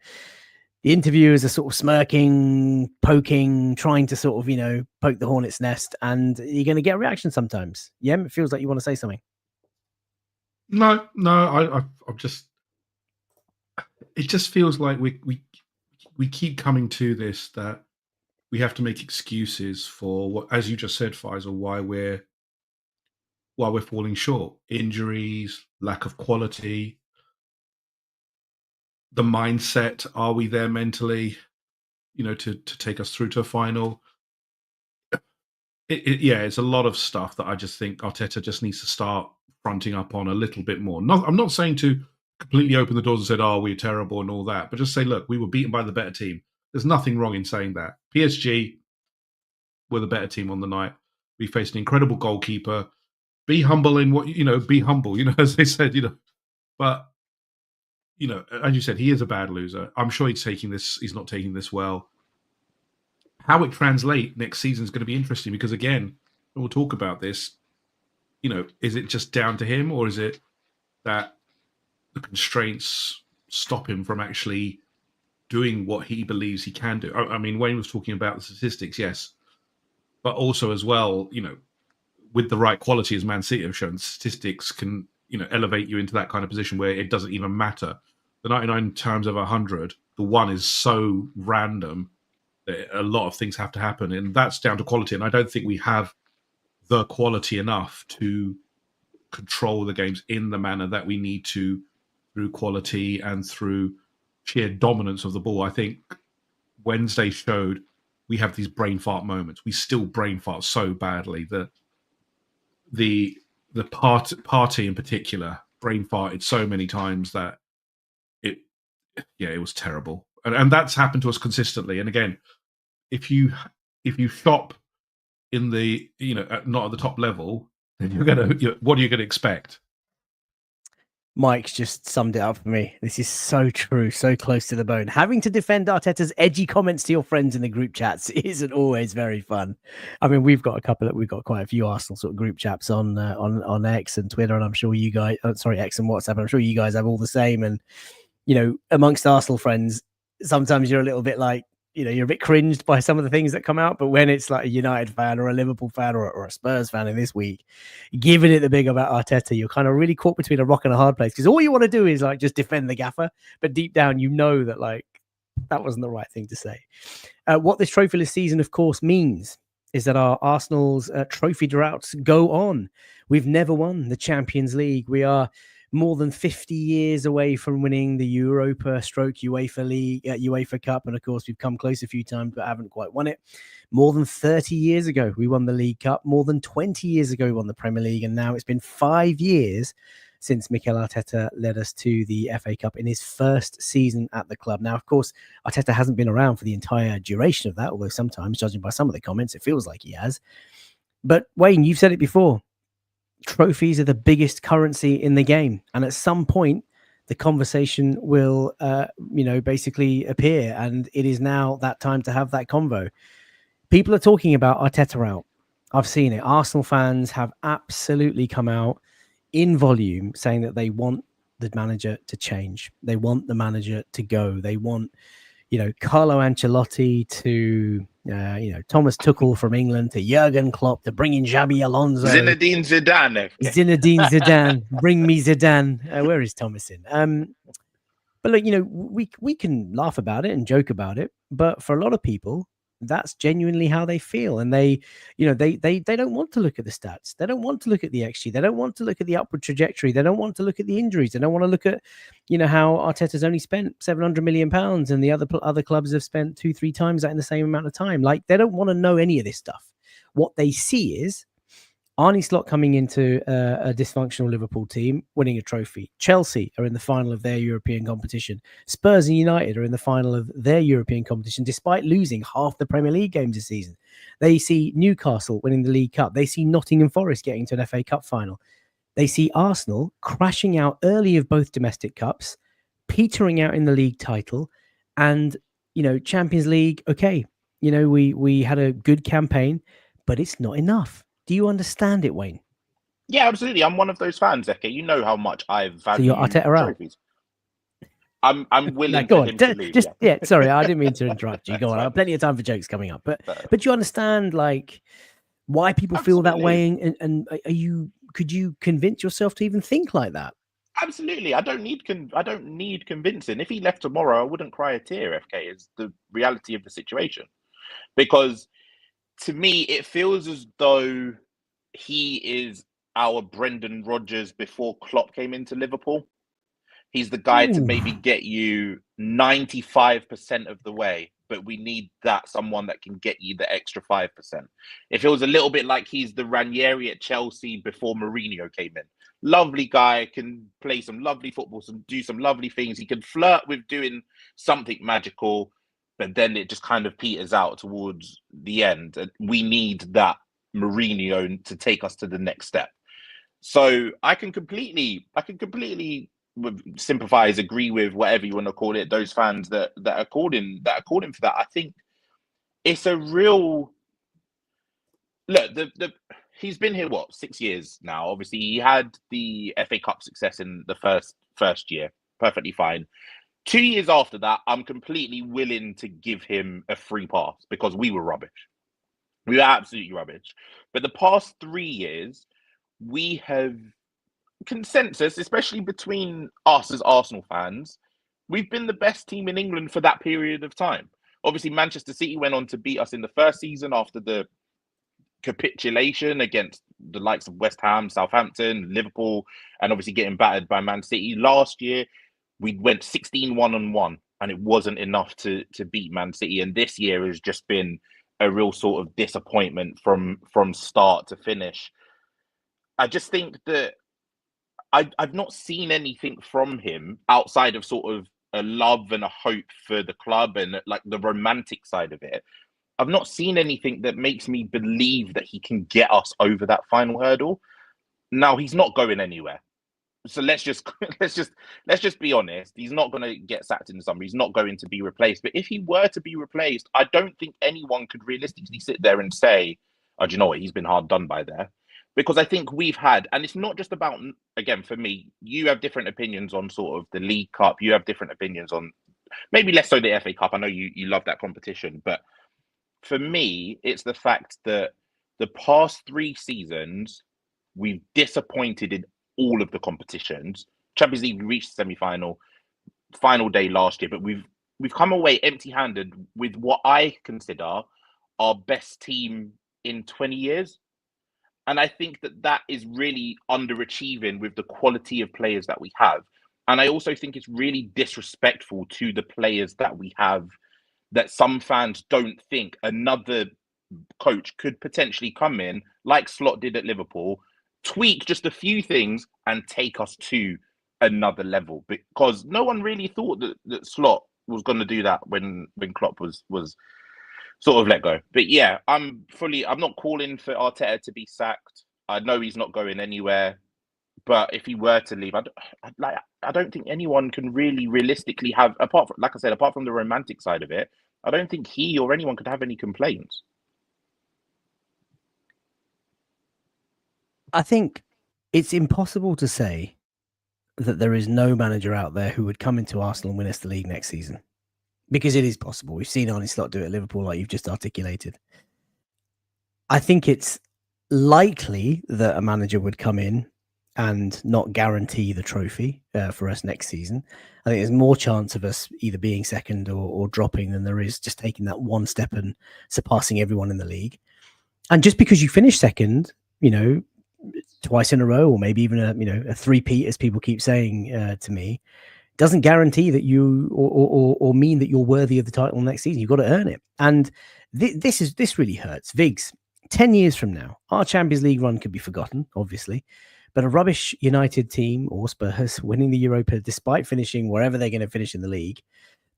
the interviewers are sort of smirking, poking, trying to sort of, you know, poke the hornet's nest, and you're going to get a reaction sometimes. Yeah, it feels like you want to say something. No, I'm just. It just feels like we keep coming to this, that we have to make excuses for what, as you just said, Faisal, why we're falling short. Injuries, lack of quality, the mindset. Are we there mentally, you know, to take us through to a final? It's a lot of stuff that I just think Arteta just needs to start fronting up on a little bit more. I'm not saying to completely open the doors and said, "Oh, we're terrible" and all that, but just say, "Look, we were beaten by the better team." There's nothing wrong in saying that. PSG were the better team on the night. We faced an incredible goalkeeper. Be humble in what, you know, be humble, you know, as they said, you know. But as you said, he is a bad loser. I'm sure he's not taking this well. How it translates next season is going to be interesting because, again, we'll talk about this. Is it just down to him, or is it that the constraints stop him from actually doing what he believes he can do? I mean, Wayne was talking about the statistics, yes, but also as well, with the right quality, as Man City have shown, statistics can elevate you into that kind of position where it doesn't even matter. The 99 times over 100, the one is so random that a lot of things have to happen, and that's down to quality. And I don't think we have the quality enough to control the games in the manner that we need to through quality and through sheer dominance of the ball. I think Wednesday showed we have these brain fart moments. We still brain fart so badly that the party in particular brain farted so many times that it was terrible. And that's happened to us consistently. And again, if you shop in the not at the top level, then what are you gonna expect? Mike's just summed it up for me. This is so true, so close to the bone. Having to defend Arteta's edgy comments to your friends in the group chats isn't always very fun. I mean, we've got quite a few Arsenal sort of group chats on X and Twitter, and I'm sure you guys, X and WhatsApp. I'm sure you guys have all the same. And amongst Arsenal friends, sometimes you're a little bit like, you're a bit cringed by some of the things that come out, but when it's like a United fan or a Liverpool fan or a Spurs fan in this week, giving it the big about Arteta, you're kind of really caught between a rock and a hard place because all you want to do is like just defend the gaffer, but deep down you know that like that wasn't the right thing to say. What this trophyless season, of course, means is that our Arsenal's trophy droughts go on. We've never won the Champions League. We are more than 50 years away from winning the UEFA League, UEFA Cup. And of course, we've come close a few times, but haven't quite won it. More than 30 years ago, we won the League Cup. More than 20 years ago, we won the Premier League. And now it's been 5 years since Mikel Arteta led us to the FA Cup in his first season at the club. Now, of course, Arteta hasn't been around for the entire duration of that, although sometimes, judging by some of the comments, it feels like he has. But Wayne, you've said it before. Trophies are the biggest currency in the game, and at some point the conversation will basically appear, and it is now that time to have that convo. People are talking about Arteta out. I've seen it. Arsenal fans have absolutely come out in volume saying that they want the manager to change. They want the manager to go. They want Carlo Ancelotti to Thomas Tuchel from England to Jurgen Klopp to bring in Xabi Alonso. Zinedine Zidane. Bring me Zidane. Where is Thomas in? But look, we can laugh about it and joke about it, but for a lot of people, that's genuinely how they feel. And they don't want to look at the stats. They don't want to look at the XG. They don't want to look at the upward trajectory. They don't want to look at the injuries. They don't want to look at, how Arteta's only spent £700 million and the other clubs have spent 2-3 times that in the same amount of time. Like, they don't want to know any of this stuff. What they see is Arne Slot coming into a dysfunctional Liverpool team, winning a trophy. Chelsea are in the final of their European competition. Spurs and United are in the final of their European competition, despite losing half the Premier League games this season. They see Newcastle winning the League Cup. They see Nottingham Forest getting to an FA Cup final. They see Arsenal crashing out early of both domestic cups, petering out in the league title, and, Champions League, okay, we had a good campaign, but it's not enough. Do you understand it, Wayne? Yeah, absolutely. I'm one of those fans, Eke. You know how much I value you're Arteta trophies. I'm willing go for on. him to leave. Sorry, I didn't mean to interrupt you. Go on. I have plenty of time for jokes coming up. But you understand like why people feel that way, and could you convince yourself to even think like that? Absolutely. I don't need convincing. If he left tomorrow, I wouldn't cry a tear, FK, is the reality of the situation. Because to me, it feels as though he is our Brendan Rodgers before Klopp came into Liverpool. He's the guy to maybe get you 95% of the way, but we need someone that can get you the extra 5%. It feels a little bit like he's the Ranieri at Chelsea before Mourinho came in. Lovely guy, can play some lovely football, do some lovely things. He can flirt with doing something magical, but then it just kind of peters out towards the end. And we need that Mourinho to take us to the next step. So I can completely sympathise, agree with, whatever you want to call it, those fans that are calling for that. I think it's a real look. He's been here 6 years now. Obviously, he had the FA Cup success in the first year, perfectly fine. 2 years after that, I'm completely willing to give him a free pass because we were rubbish. We were absolutely rubbish. But the past 3 years, we have consensus, especially between us as Arsenal fans, we've been the best team in England for that period of time. Obviously, Manchester City went on to beat us in the first season after the capitulation against the likes of West Ham, Southampton, Liverpool, and obviously getting battered by Man City. Last year, we went 16-1-1, and it wasn't enough to beat Man City. And this year has just been a real sort of disappointment from start to finish. I just think that I've not seen anything from him outside of sort of a love and a hope for the club and like the romantic side of it. I've not seen anything that makes me believe that he can get us over that final hurdle. Now he's not going anywhere. So let's just be honest. He's not going to get sacked in the summer. He's not going to be replaced. But if he were to be replaced, I don't think anyone could realistically sit there and say, "Oh, do you know what? He's been hard done by there." Because I think we've had, and it's not just about, again, for me, you have different opinions on sort of the League Cup. You have different opinions on maybe less so the FA Cup. I know you love that competition, but for me, it's the fact that the past 3 seasons, we've disappointed in all of the competitions. Champions League, we reached the semi-final, final day last year, but we've come away empty-handed with what I consider our best team in 20 years. And I think that is really underachieving with the quality of players that we have. And I also think it's really disrespectful to the players that we have, that some fans don't think another coach could potentially come in, like Slot did at Liverpool, tweak just a few things and take us to another level. Because no one really thought that Slot was going to do that when Klopp was sort of let go. But yeah, I'm not calling for Arteta to be sacked. I know he's not going anywhere. But if he were to leave, I don't think anyone can really realistically have, apart from the romantic side of it, I don't think he or anyone could have any complaints. I think it's impossible to say that there is no manager out there who would come into Arsenal and win us the league next season. Because it is possible. We've seen Arne Slot do it at Liverpool, like you've just articulated. I think it's likely that a manager would come in and not guarantee the trophy for us next season. I think there's more chance of us either being second or dropping than there is just taking that one step and surpassing everyone in the league. And just because you finish second, twice in a row, or maybe even a three-peat, as people keep saying to me, doesn't guarantee that you or mean that you're worthy of the title next season. You've got to earn it. And this really hurts. Viggs, 10 years from now, our Champions League run could be forgotten, obviously, but a rubbish United team or Spurs winning the Europa despite finishing wherever they're going to finish in the league,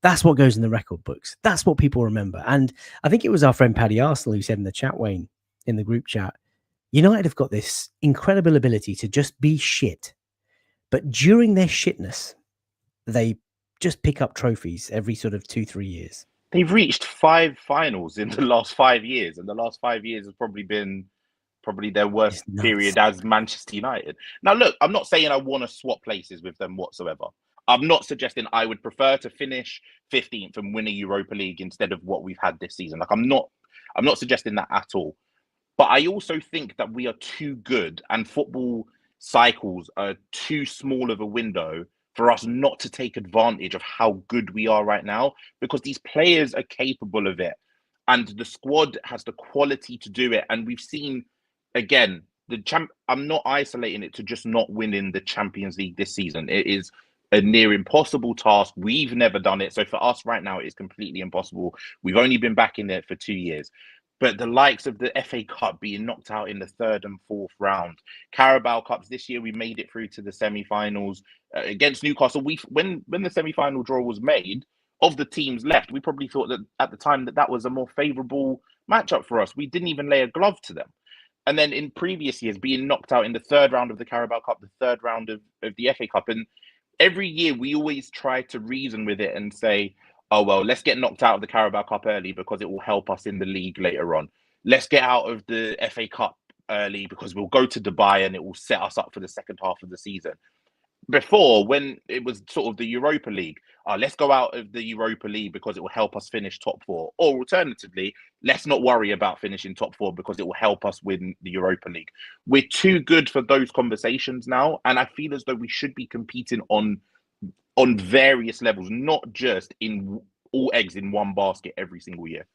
that's what goes in the record books. That's what people remember. And I think it was our friend Paddy Arsenal who said in the chat, Wayne, in the group chat, United have got this incredible ability to just be shit. But during their shitness, they just pick up trophies every sort of 2-3 years. They've reached 5 finals in the last 5 years, and the last 5 years has probably been their worst period as Manchester United. Now, look, I'm not saying I want to swap places with them whatsoever. I'm not suggesting I would prefer to finish 15th and win a Europa League instead of what we've had this season. Like, I'm not suggesting that at all. But I also think that we are too good, and football cycles are too small of a window for us not to take advantage of how good we are right now, because these players are capable of it and the squad has the quality to do it. And we've seen, again, I'm not isolating it to just not winning the Champions League this season. It is a near impossible task. We've never done it. So for us right now, it is completely impossible. We've only been back in it for 2 years. But the likes of the FA Cup being knocked out in the 3rd and 4th round, Carabao Cups this year, we made it through to the semi-finals against Newcastle. When the semi-final draw was made, of the teams left, we probably thought that at the time that was a more favourable matchup for us. We didn't even lay a glove to them. And then in previous years, being knocked out in the 3rd round of the Carabao Cup, the 3rd round of the FA Cup, and every year we always try to reason with it and say, oh, well, let's get knocked out of the Carabao Cup early because it will help us in the league later on. Let's get out of the FA Cup early because we'll go to Dubai and it will set us up for the second half of the season. Before, when it was sort of the Europa League, let's go out of the Europa League because it will help us finish top four. Or alternatively, let's not worry about finishing top four because it will help us win the Europa League. We're too good for those conversations now, and I feel as though we should be competing on various levels, not just in all eggs in one basket every single year.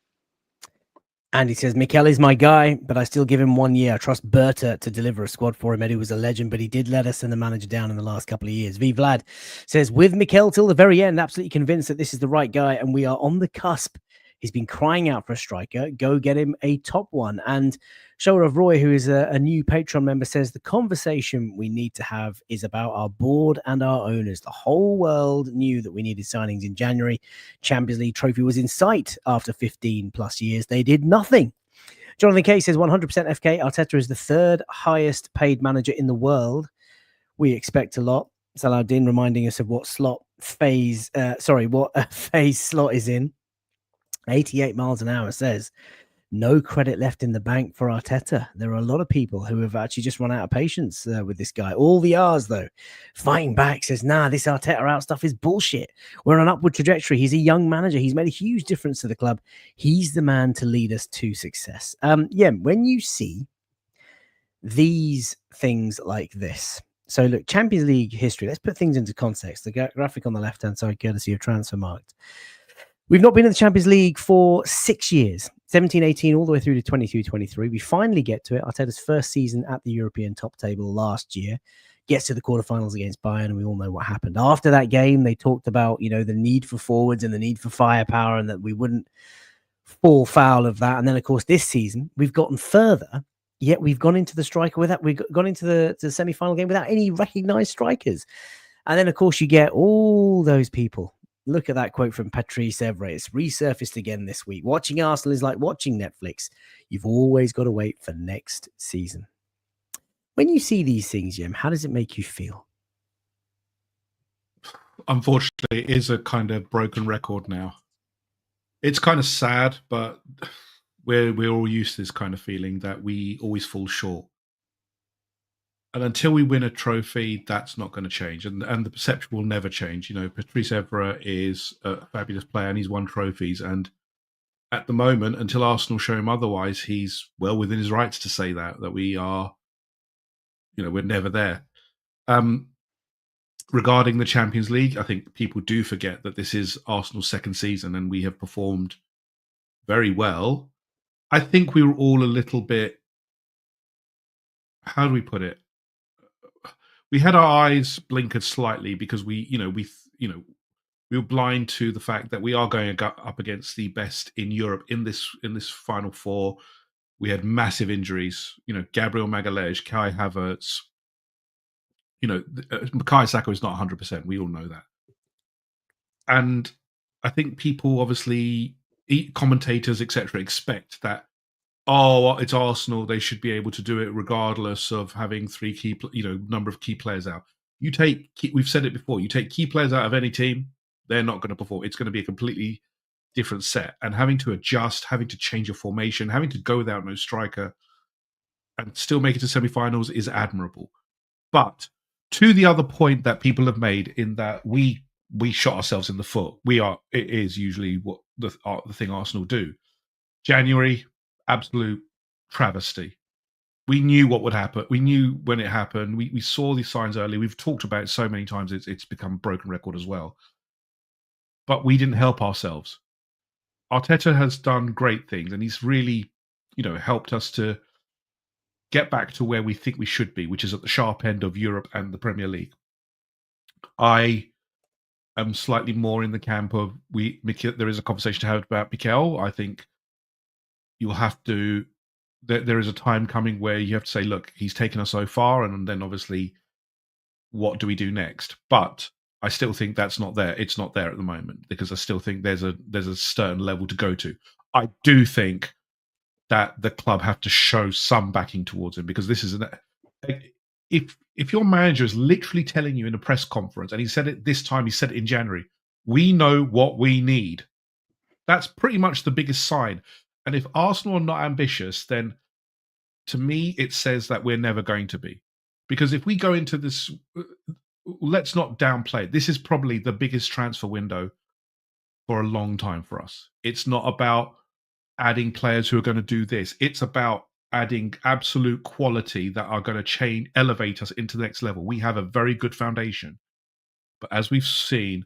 Andy says, Mikel is my guy, but I still give him 1 year. I trust Berta to deliver a squad for him. Eddie was a legend, but he did let us and the manager down in the last couple of years. V Vlad says, with Mikel till the very end, absolutely convinced that this is the right guy, and we are on the cusp. He's been crying out for a striker. Go get him a top one. And Shoulder of Roy, who is a new Patreon member, says the conversation we need to have is about our board and our owners. The whole world knew that we needed signings in January. Champions League trophy was in sight after 15 plus years. They did nothing. Jonathan K says 100% FK. Arteta is the third highest paid manager in the world. We expect a lot. Salahuddin reminding us of what phase Slot is in. 88 miles an hour says, no credit left in the bank for Arteta. There are a lot of people who have actually just run out of patience with this guy. All the R's, though. Fighting back says, nah, this Arteta out stuff is bullshit. We're on an upward trajectory. He's a young manager. He's made a huge difference to the club. He's the man to lead us to success. When you see these things like this, so look, Champions League history, let's put things into context. The graphic on the left-hand side, courtesy of Transfermarkt. We've not been in the Champions League for 6 years, 17-18 all the way through to 22-23. We finally get to it. Arteta's first season at the European top table last year, gets to the quarterfinals against Bayern, and we all know what happened. After that game, they talked about, the need for forwards and the need for firepower and that we wouldn't fall foul of that. And then, of course, this season, we've gotten further, yet we've gone into the striker we've gone into the semi-final game without any recognised strikers. And then, of course, you get all those people. Look at that quote from Patrice Evra. It's resurfaced again this week. Watching Arsenal is like watching Netflix. You've always got to wait for next season. When you see these things, Jim, how does it make you feel? Unfortunately, it is a kind of broken record now. It's kind of sad, but we're all used to this kind of feeling that we always fall short. And until we win a trophy, that's not going to change. And the perception will never change. Patrice Evra is a fabulous player and he's won trophies. And at the moment, until Arsenal show him otherwise, he's well within his rights to say that we are, we're never there. Regarding the Champions League, I think people do forget that this is Arsenal's second season and we have performed very well. I think we were all a little bit, how do we put it? We had our eyes blinkered slightly because we were blind to the fact that we are going up against the best in Europe in this Final Four. We had massive injuries. Gabriel Magalhaes, Kai Havertz. Bukayo Saka is not 100%. We all know that. And I think people, obviously, commentators, etc., expect that. Oh, it's Arsenal. They should be able to do it regardless of having number of key players out. We've said it before. You take key players out of any team, they're not going to perform. It's going to be a completely different set. And having to adjust, having to change your formation, having to go without no striker, and still make it to semi-finals is admirable. But to the other point that people have made, in that we shot ourselves in the foot. It is usually what the thing Arsenal do. January. Absolute travesty. We knew what would happen. We knew when it happened. We saw these signs early. We've talked about it so many times. It's become a broken record as well. But we didn't help ourselves. Arteta has done great things, and he's really, helped us to get back to where we think we should be, which is at the sharp end of Europe and the Premier League. I am slightly more in the camp of there is a conversation to have about Mikel. I think you'll have to. There is a time coming where you have to say, look, he's taken us so far, and then obviously, what do we do next? But I still think that's not there. It's not there at the moment because I still think there's a certain level to go to. I do think that the club have to show some backing towards him because this is if your manager is literally telling you in a press conference, and he said it this time, he said it in January, we know what we need. That's pretty much the biggest sign. And if Arsenal are not ambitious, then to me, it says that we're never going to be. Because if we go into this, let's not downplay it. This is probably the biggest transfer window for a long time for us. It's not about adding players who are going to do this. It's about adding absolute quality that are going to elevate us into the next level. We have a very good foundation. But as we've seen,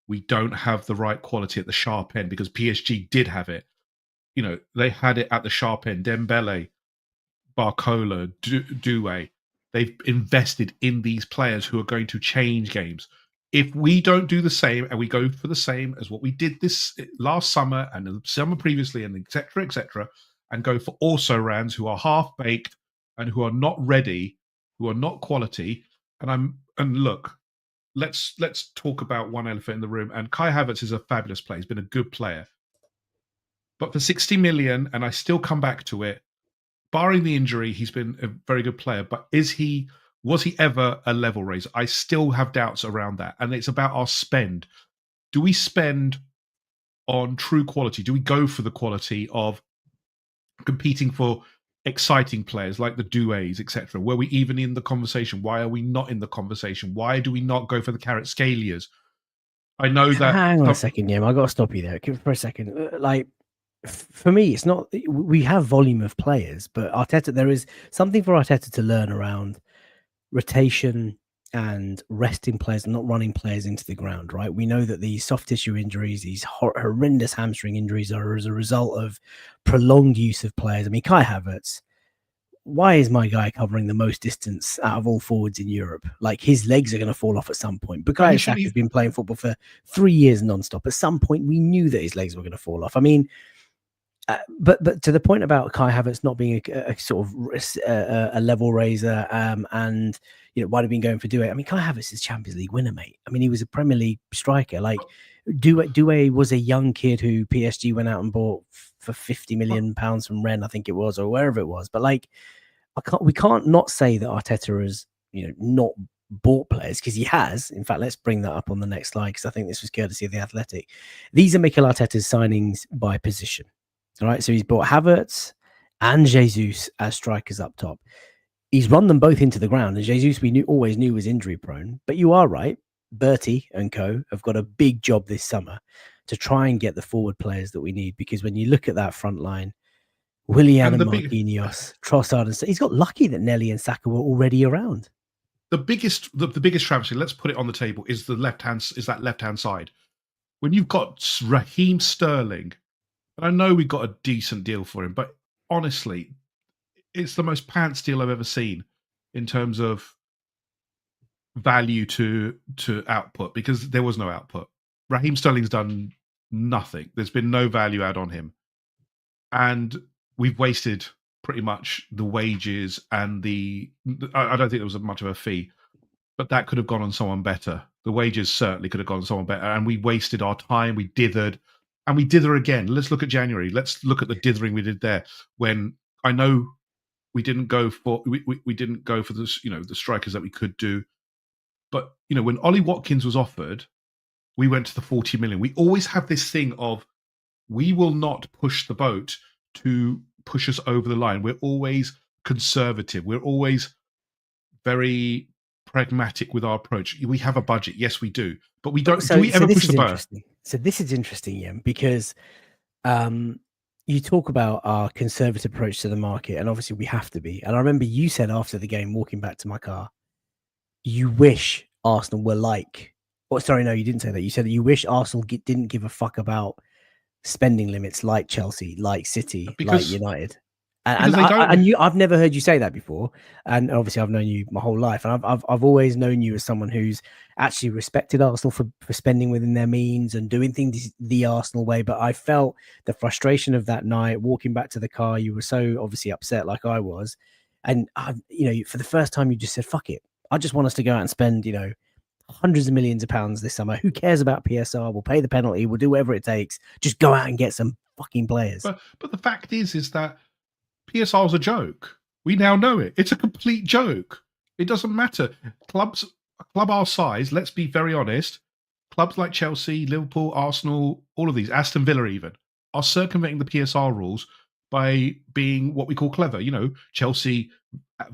we don't have the right quality at the sharp end, because PSG did have it. You know, they had it at the sharp end. Dembele, Barcola, Doué. They've invested in these players who are going to change games. If we don't do the same and we go for the same as what we did this last summer and the summer previously, and et cetera, and go for also-rans who are half-baked and who are not ready, who are not quality, and look, let's talk about one elephant in the room. And Kai Havertz is a fabulous player. He's been a good player. But for 60 million, and I still come back to it, barring the injury, he's been a very good player. But was he ever a level raiser? I still have doubts around that. And it's about our spend. Do we spend on true quality? Do we go for the quality of competing for exciting players like the Doués, etc.? Were we even in the conversation? Why are we not in the conversation? Why do we not go for the Kvaratskhelia? I know that. Hang on a second, Yem. I got to stop you there for a second. Like, for me, it's not. We have volume of players, but Arteta, there is something for Arteta to learn around rotation and resting players and not running players into the ground, right? We know that these soft tissue injuries, these horrendous hamstring injuries, are as a result of prolonged use of players. I mean, Kai Havertz, why is my guy covering the most distance out of all forwards in Europe? Like, his legs are going to fall off at some point. Bukayo Saka has been playing football for 3 years non-stop. At some point, we knew that his legs were going to fall off. I mean, but to the point about Kai Havertz not being a sort of a level raiser, and you know, why have been going for Doué? I mean, Kai Havertz is Champions League winner, mate. I mean, he was a Premier League striker. Like, Doué was a young kid who PSG went out and bought for £50 million from Rennes, I think it was, or wherever it was. But like, we can't not say that Arteta has, you know, not bought players, because he has. In fact, let's bring that up on the next slide, because I think this was courtesy of The Athletic. These are Mikel Arteta's signings by position. All right, so he's bought Havertz and Jesus as strikers up top. He's run them both into the ground, and Jesus always knew was injury prone. But you are right, Bertie and co have got a big job this summer to try and get the forward players that we need, because when you look at that front line, Willian and Marquinhos, Trossard, and he's got lucky that Nelly and Saka were already around. The biggest travesty, let's put it on the table, is that left-hand side. When you've got Raheem Sterling, and I know we got a decent deal for him, but honestly, it's the most pants deal I've ever seen in terms of value to output, because there was no output. Raheem Sterling's done nothing. There's been no value add on him. And we've wasted pretty much the wages and I don't think there was much of a fee, but that could have gone on someone better. The wages certainly could have gone on someone better. And we wasted our time. We dithered. And we dither again. Let's look at January. Let's look at the dithering we did there. When I know we didn't go for this, you know, the strikers that we could do. But you know, when Ollie Watkins was offered, we went to the 40 million. We always have this thing of, we will not push the boat to push us over the line. We're always conservative. We're always very pragmatic with our approach. We have a budget, yes, we do, but we don't. Do we ever push the boat? So this is interesting, Ian, because you talk about our conservative approach to the market, and obviously we have to be. And I remember you said after the game, walking back to my car, you wish Arsenal were like. Oh, sorry, no, you didn't say that. You said that you wish Arsenal didn't give a fuck about spending limits like Chelsea, like City, like United. And I've never heard you say that before. And obviously, I've known you my whole life, and I've always known you as someone who's actually respected Arsenal for spending within their means and doing things the Arsenal way. But I felt the frustration of that night, walking back to the car. You were so obviously upset, like I was, and for the first time, you just said, "Fuck it, I just want us to go out and spend, hundreds of millions of pounds this summer. Who cares about PSR? We'll pay the penalty. We'll do whatever it takes. Just go out and get some fucking players." But the fact is that PSR is a joke. We now know it. It's a complete joke. It doesn't matter. A club our size, let's be very honest, clubs like Chelsea, Liverpool, Arsenal, all of these, Aston Villa even, are circumventing the PSR rules by being what we call clever. You know, Chelsea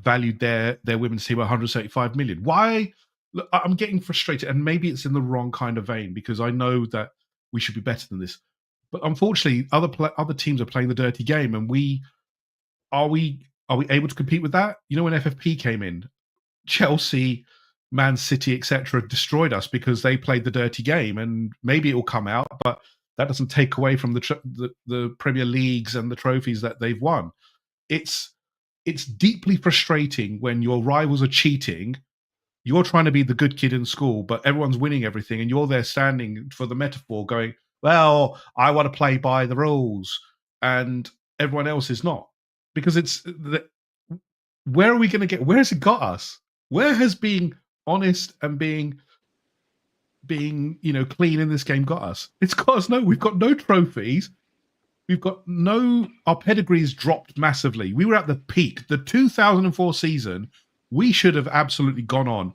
valued their women's team at 175 million. Why? Look, I'm getting frustrated, and maybe it's in the wrong kind of vein, because I know that we should be better than this. But unfortunately, other teams are playing the dirty game, and are we able to compete with that? You know, when FFP came in, Chelsea, Man City, etc., destroyed us because they played the dirty game, and maybe it will come out, but that doesn't take away from the Premier Leagues and the trophies that they've won. It's deeply frustrating when your rivals are cheating. You're trying to be the good kid in school, but everyone's winning everything, and you're there standing for the metaphor going, well, I want to play by the rules, and everyone else is not. Because where are we going to get? Where has it got us? Where has being honest and being clean in this game got us? It's got us we've got no trophies. We've got our pedigree's dropped massively. We were at the peak. The 2004 season, we should have absolutely gone on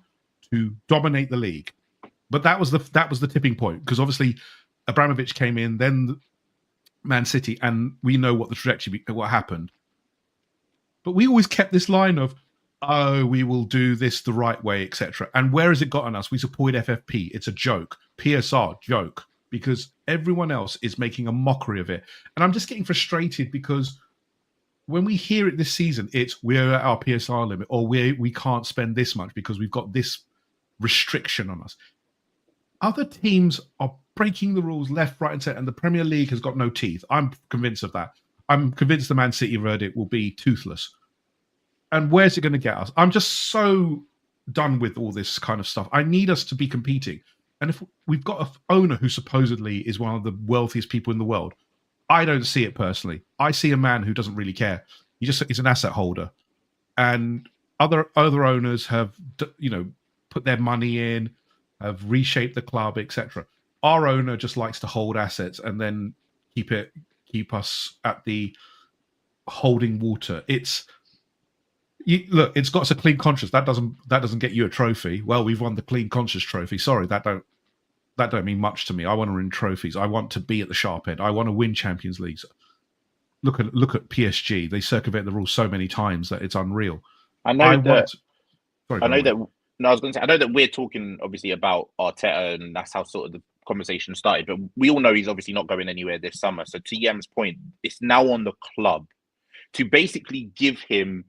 to dominate the league. But that was the tipping point, because obviously Abramovich came in, then Man City, and we know what the trajectory, what happened. But we always kept this line of, oh, we will do this the right way, etc. And where has it gotten us? We support FFP. It's a joke. PSR, joke. Because everyone else is making a mockery of it. And I'm just getting frustrated, because when we hear it this season, it's we're at our PSR limit, or we can't spend this much because we've got this restriction on us. Other teams are breaking the rules left, right, and center, and the Premier League has got no teeth. I'm convinced of that. I'm convinced the Man City verdict will be toothless. And where's it going to get us? I'm just so done with all this kind of stuff. I need us to be competing. And if we've got an owner who supposedly is one of the wealthiest people in the world, I don't see it personally. I see a man who doesn't really care. He's an asset holder. And other owners have, put their money in, have reshaped the club, etc. Our owner just likes to hold assets and then keep us at the holding water. It's got us a clean conscience. That doesn't get you a trophy. Well, we've won the clean conscience trophy. Sorry, that don't mean much to me. I want to win trophies. I want to be at the sharp end. I want to win Champions Leagues. Look at PSG. They circumvent the rules so many times that it's unreal. I know that we're talking obviously about Arteta, and that's how sort of the conversation started. But we all know he's obviously not going anywhere this summer. So to Yem's point, it's now on the club to basically give him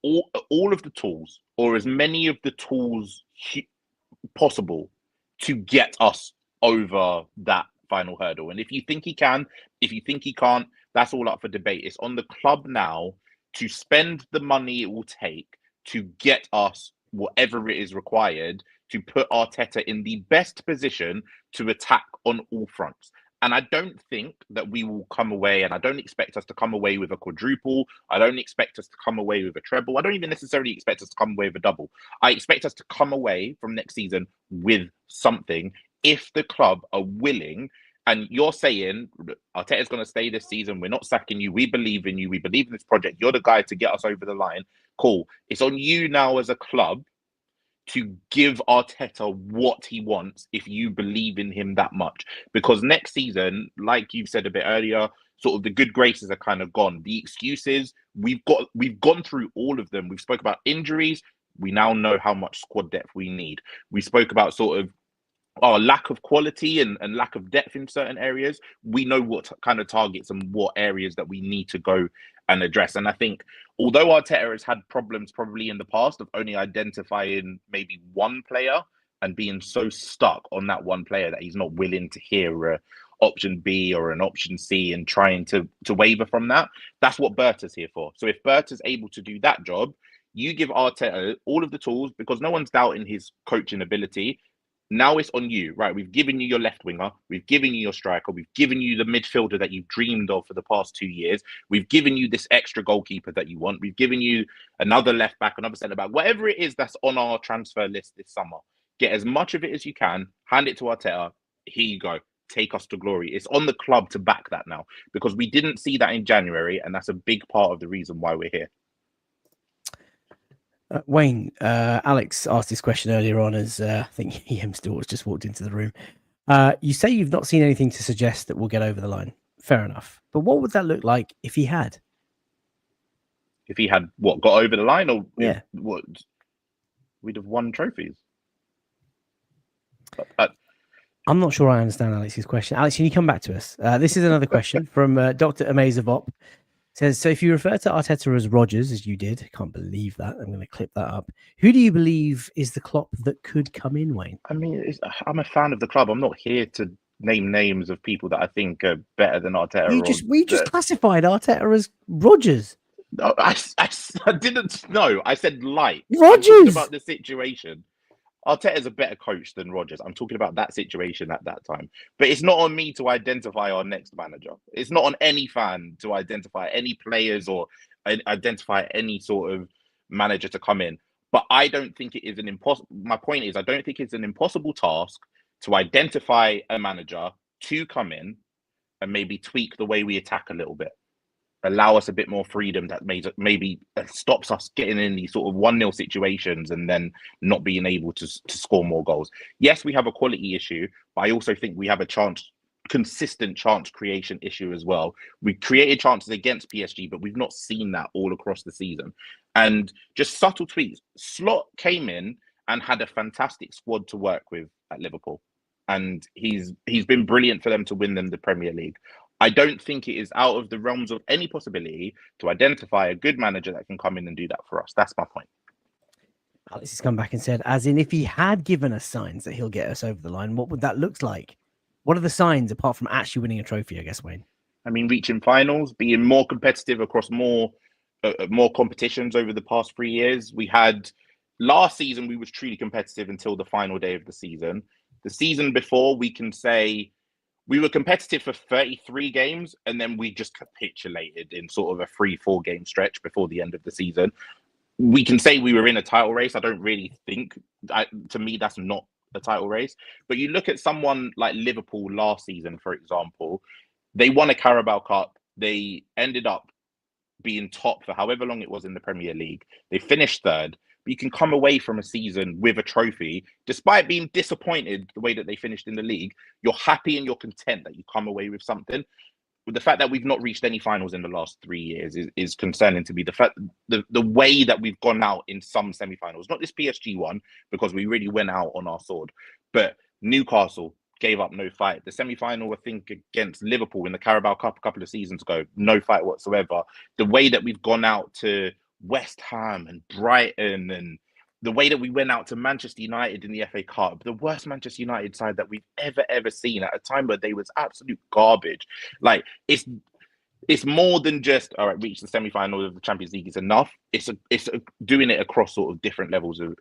all of the tools, or as many of the tools possible, to get us over that final hurdle. And if you think he can, if you think he can't, that's all up for debate. It's on the club now to spend the money it will take to get us whatever it is required to put Arteta in the best position to attack on all fronts. And I don't think that we will come away, and I don't expect us to come away with a quadruple. I don't expect us to come away with a treble. I don't even necessarily expect us to come away with a double. I expect us to come away from next season with something if the club are willing. And you're saying, Arteta's going to stay this season. We're not sacking you. We believe in you. We believe in this project. You're the guy to get us over the line. Cool. It's on you now as a club to give Arteta what he wants if you believe in him that much. Because next season, like you've said a bit earlier, sort of the good graces are kind of gone. The excuses, we've gone through all of them. We've spoke about injuries. We now know how much squad depth we need. We spoke about sort of our lack of quality and lack of depth in certain areas. We know what kind of targets and what areas that we need to go and address. And I think although Arteta has had problems probably in the past of only identifying maybe one player and being so stuck on that one player that he's not willing to hear an option B or an option C and trying to waver from that, that's what Berta's here for. So if Berta's able to do that job, you give Arteta all of the tools, because no one's doubting his coaching ability. Now it's on you, right? We've given you your left winger. We've given you your striker. We've given you the midfielder that you've dreamed of for the past 2 years. We've given you this extra goalkeeper that you want. We've given you another left back, another centre back, whatever it is that's on our transfer list this summer. Get as much of it as you can. Hand it to Arteta. Here you go. Take us to glory. It's on the club to back that now, because we didn't see that in January, and that's a big part of the reason why we're here. Wayne, Alex asked this question earlier on as I think EM Stewart's just walked into the room. You say you've not seen anything to suggest that we'll get over the line. Fair enough. But what would that look like if he had? If he had got over the line, or Yeah. we'd have won trophies. I'm not sure I understand Alex's question. Alex, can you come back to us? This is another question from Dr. Amazavop. Says, so if you refer to Arteta as Rodgers, as you did, I can't believe that. I'm going to clip that up. Who do you believe is the Klopp that could come in, Wayne? I mean, I'm a fan of the club. I'm not here to name names of people that I think are better than Arteta. We just classified Arteta as Rodgers. No, I didn't know. I said light. Rodgers! About the situation. Arteta's a better coach than Rodgers. I'm talking about that situation at that time. But it's not on me to identify our next manager. It's not on any fan to identify any players or identify any sort of manager to come in. But I don't think it is an impossible. My point is, I don't think it's an impossible task to identify a manager to come in and maybe tweak the way we attack a little bit. Allow us a bit more freedom that maybe stops us getting in these sort of 1-0 situations and then not being able to score more goals. Yes, we have a quality issue, but I also think we have a consistent chance creation issue as well. We created chances against PSG, but we've not seen that all across the season. And just subtle tweaks. Slot came in and had a fantastic squad to work with at Liverpool. And he's been brilliant for them to win them the Premier League. I don't think it is out of the realms of any possibility to identify a good manager that can come in and do that for us. That's my point. Alex has come back and said, as in if he had given us signs that he'll get us over the line, what would that look like? What are the signs apart from actually winning a trophy, I guess, Wayne? I mean, reaching finals, being more competitive across more competitions over the past 3 years. We had last season, we was truly competitive until the final day of the season. The season before, we can say we were competitive for 33 games, and then we just capitulated in sort of a 3-4 game stretch before the end of the season. We can say we were in a title race. I don't really think, to me, that's not a title race. But you look at someone like Liverpool last season, for example, they won a Carabao Cup. They ended up being top for however long it was in the Premier League. They finished third. But you can come away from a season with a trophy, despite being disappointed the way that they finished in the league. You're happy and you're content that you come away with something. With the fact that we've not reached any finals in the last 3 years is concerning to me. The fact, the way that we've gone out in some semi-finals, not this PSG one, because we really went out on our sword, but Newcastle gave up no fight. The semi-final, I think, against Liverpool in the Carabao Cup a couple of seasons ago, no fight whatsoever. The way that we've gone out to West Ham and Brighton, and the way that we went out to Manchester United in the FA Cup, the worst Manchester United side that we've ever seen at a time where they was absolute garbage. Like, it's more than just, all right, reach the semi-final of the Champions League is enough. It's doing it across sort of different levels of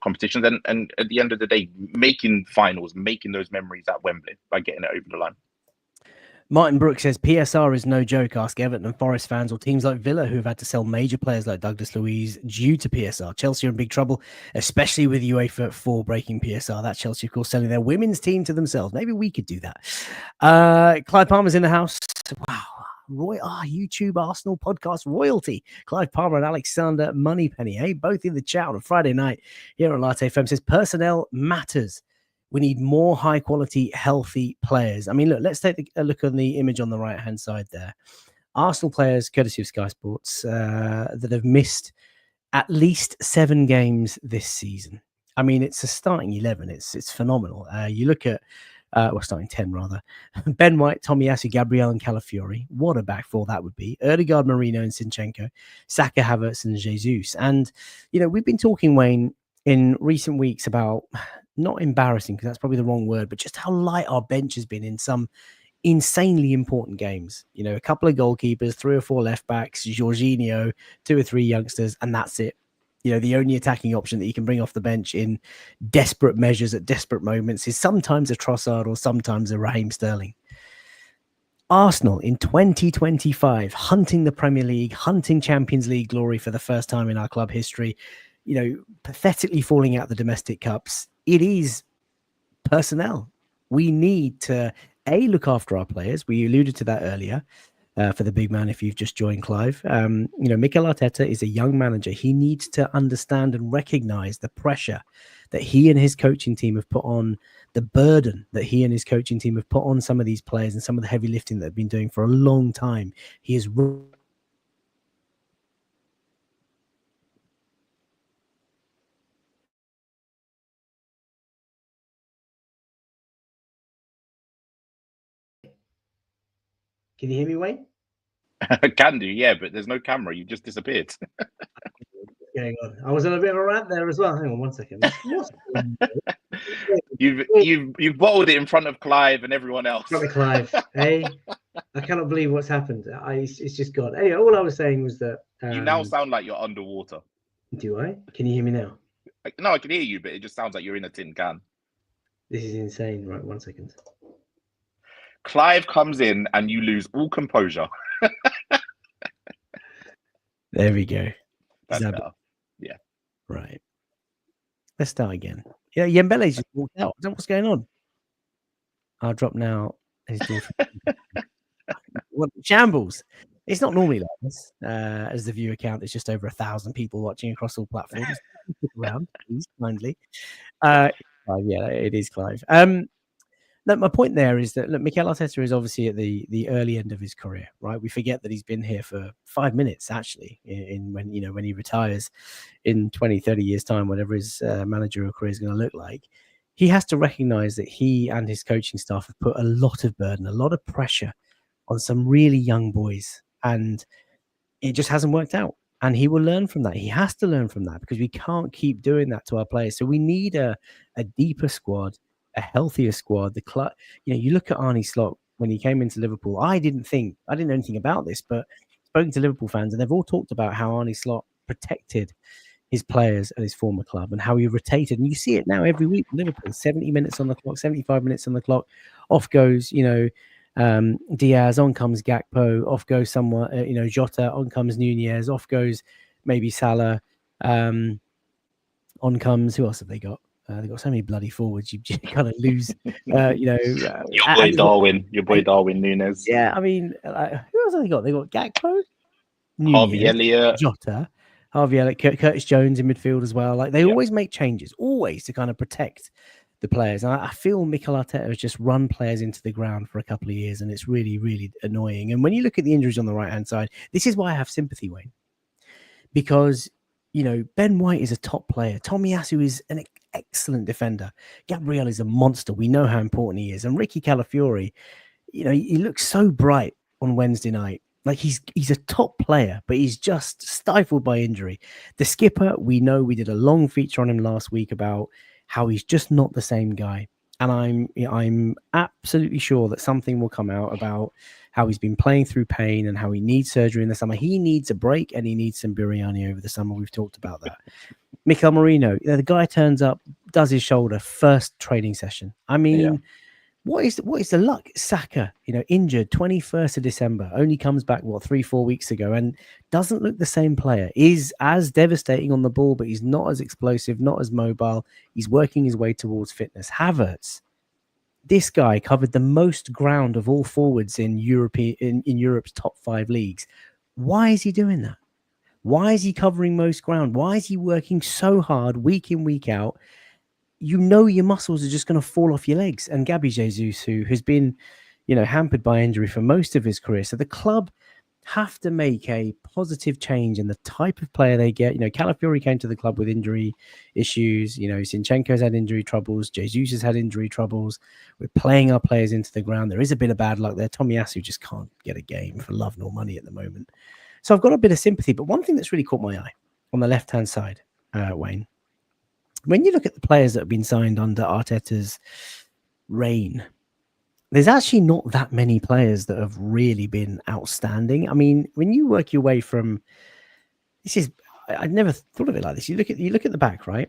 competitions, and at the end of the day, making finals, making those memories at Wembley by getting it over the line. Martin Brooks says PSR is no joke. Ask Everton and Forest fans or teams like Villa who have had to sell major players like Douglas Luiz due to PSR. Chelsea are in big trouble, especially with UEFA 4 breaking PSR. That Chelsea, of course, selling their women's team to themselves. Maybe we could do that. Clive Palmer's in the house. Wow. YouTube Arsenal podcast royalty. Clive Palmer and Alexander Moneypenny, both in the chat on a Friday night here on Latte FM. Says personnel matters. We need more high quality, healthy players. I mean, look, let's take a look on the image on the right hand side there. Arsenal players, courtesy of Sky Sports, that have missed at least 7 games this season. I mean, it's a starting 11. It's phenomenal. You look at starting 10 rather. Ben White, Tomiyasu, Gabriel, and Calafiori. What a back four that would be. Ødegaard, Marino, and Zinchenko. Saka, Havertz, and Jesus. And, you know, we've been talking, Wayne, in recent weeks about, not embarrassing, because that's probably the wrong word, but just how light our bench has been in some insanely important games. You know, a couple of goalkeepers, 3 or 4 left backs, Jorginho, 2 or 3 youngsters, and that's it. You know, the only attacking option that you can bring off the bench in desperate measures at desperate moments is sometimes a Trossard or sometimes a Raheem Sterling. Arsenal in 2025, hunting the Premier League, hunting Champions League glory for the first time in our club history, you know, pathetically falling out the domestic cups. It is personnel. We need to, look after our players. We alluded to that earlier. for the big man if you've just joined, Clive. Mikel Arteta is a young manager. He needs to understand and recognize the pressure that he and his coaching team have put on, the burden that he and his coaching team have put on some of these players and some of the heavy lifting that they've been doing for a long time. He is... Can you hear me, Wayne? Can do, yeah, but there's no camera. You just disappeared. What's going on? I was on a bit of a rant there as well. Hang on 1 second. You've bottled it in front of Clive and everyone else. Front of Clive, hey, I cannot believe what's happened. It's just gone. Anyway, all I was saying was that you now sound like you're underwater. Do I? Can you hear me now? No, I can hear you, but it just sounds like you're in a tin can. This is insane. Right, 1 second. Clive comes in and you lose all composure. There we go. That's better. Yeah. Right. Let's start again. Yeah, Yembele's just walked out. I don't know what's going on. I'll drop now. What shambles? It's not normally like this. As the viewer count, it's just over 1,000 people watching across all platforms. Stick around, please, kindly. Yeah, it is Clive. Look, my point there is that Mikel Arteta is obviously at the early end of his career, right? We forget that he's been here for 5 minutes, actually, when he retires in 20, 30 years' time, whatever his managerial career is going to look like. He has to recognize that he and his coaching staff have put a lot of burden, a lot of pressure on some really young boys, and it just hasn't worked out. And he will learn from that. He has to learn from that because we can't keep doing that to our players. So we need a deeper squad, a healthier squad. You look at Arne Slot when he came into Liverpool. I didn't know anything about this, but spoken to Liverpool fans, and they've all talked about how Arne Slot protected his players at his former club and how he rotated. And you see it now every week. Liverpool, 70 minutes on the clock, 75 minutes on the clock. Off goes, Diaz, on comes Gakpo, off goes someone, Jota, on comes Nunez, off goes maybe Salah, on comes, who else have they got? They've got so many bloody forwards, you kind of lose, your boy Darwin Nunez. Yeah, I mean, who else have they got? They got Gakpo, Harvey Elliott, Jota, Curtis Jones in midfield as well. Like they always make changes, always to kind of protect the players. And I feel Mikel Arteta has just run players into the ground for a couple of years, and it's really, really annoying. And when you look at the injuries on the right-hand side, this is why I have sympathy, Wayne, because Ben White is a top player. Tomiyasu is an excellent defender. Gabriel is a monster. We know how important he is. And Ricky Calafiori, he looks so bright on Wednesday night. Like he's a top player, but he's just stifled by injury. The skipper, we know, we did a long feature on him last week about how he's just not the same guy. And I'm absolutely sure that something will come out about how he's been playing through pain and how he needs surgery in the summer. He needs a break and he needs some biryani over the summer. We've talked about that. Mikel Merino, the guy turns up, does his shoulder, first training session. I mean, what is the luck? Saka, injured 21st of December, only comes back, 3-4 weeks ago, and doesn't look the same player. Is as devastating on the ball, but he's not as explosive, not as mobile. He's working his way towards fitness. Havertz, this guy covered the most ground of all forwards in Europe's top 5 leagues. Why is he doing that? Why is he covering most ground? Why is he working so hard week in, week out? Your muscles are just going to fall off your legs. And Gabby Jesus, who has been, hampered by injury for most of his career. So the club have to make a positive change in the type of player they get. Calafiori came to the club with injury issues. Zinchenko's had injury troubles. Jesus has had injury troubles. We're playing our players into the ground. There is a bit of bad luck there. Tomiyasu just can't get a game for love nor money at the moment. So I've got a bit of sympathy. But one thing that's really caught my eye on the left-hand side, Wayne, when you look at the players that have been signed under Arteta's reign, there's actually not that many players that have really been outstanding. I mean, when you work your way from I'd never thought of it like this. You look at the back, right?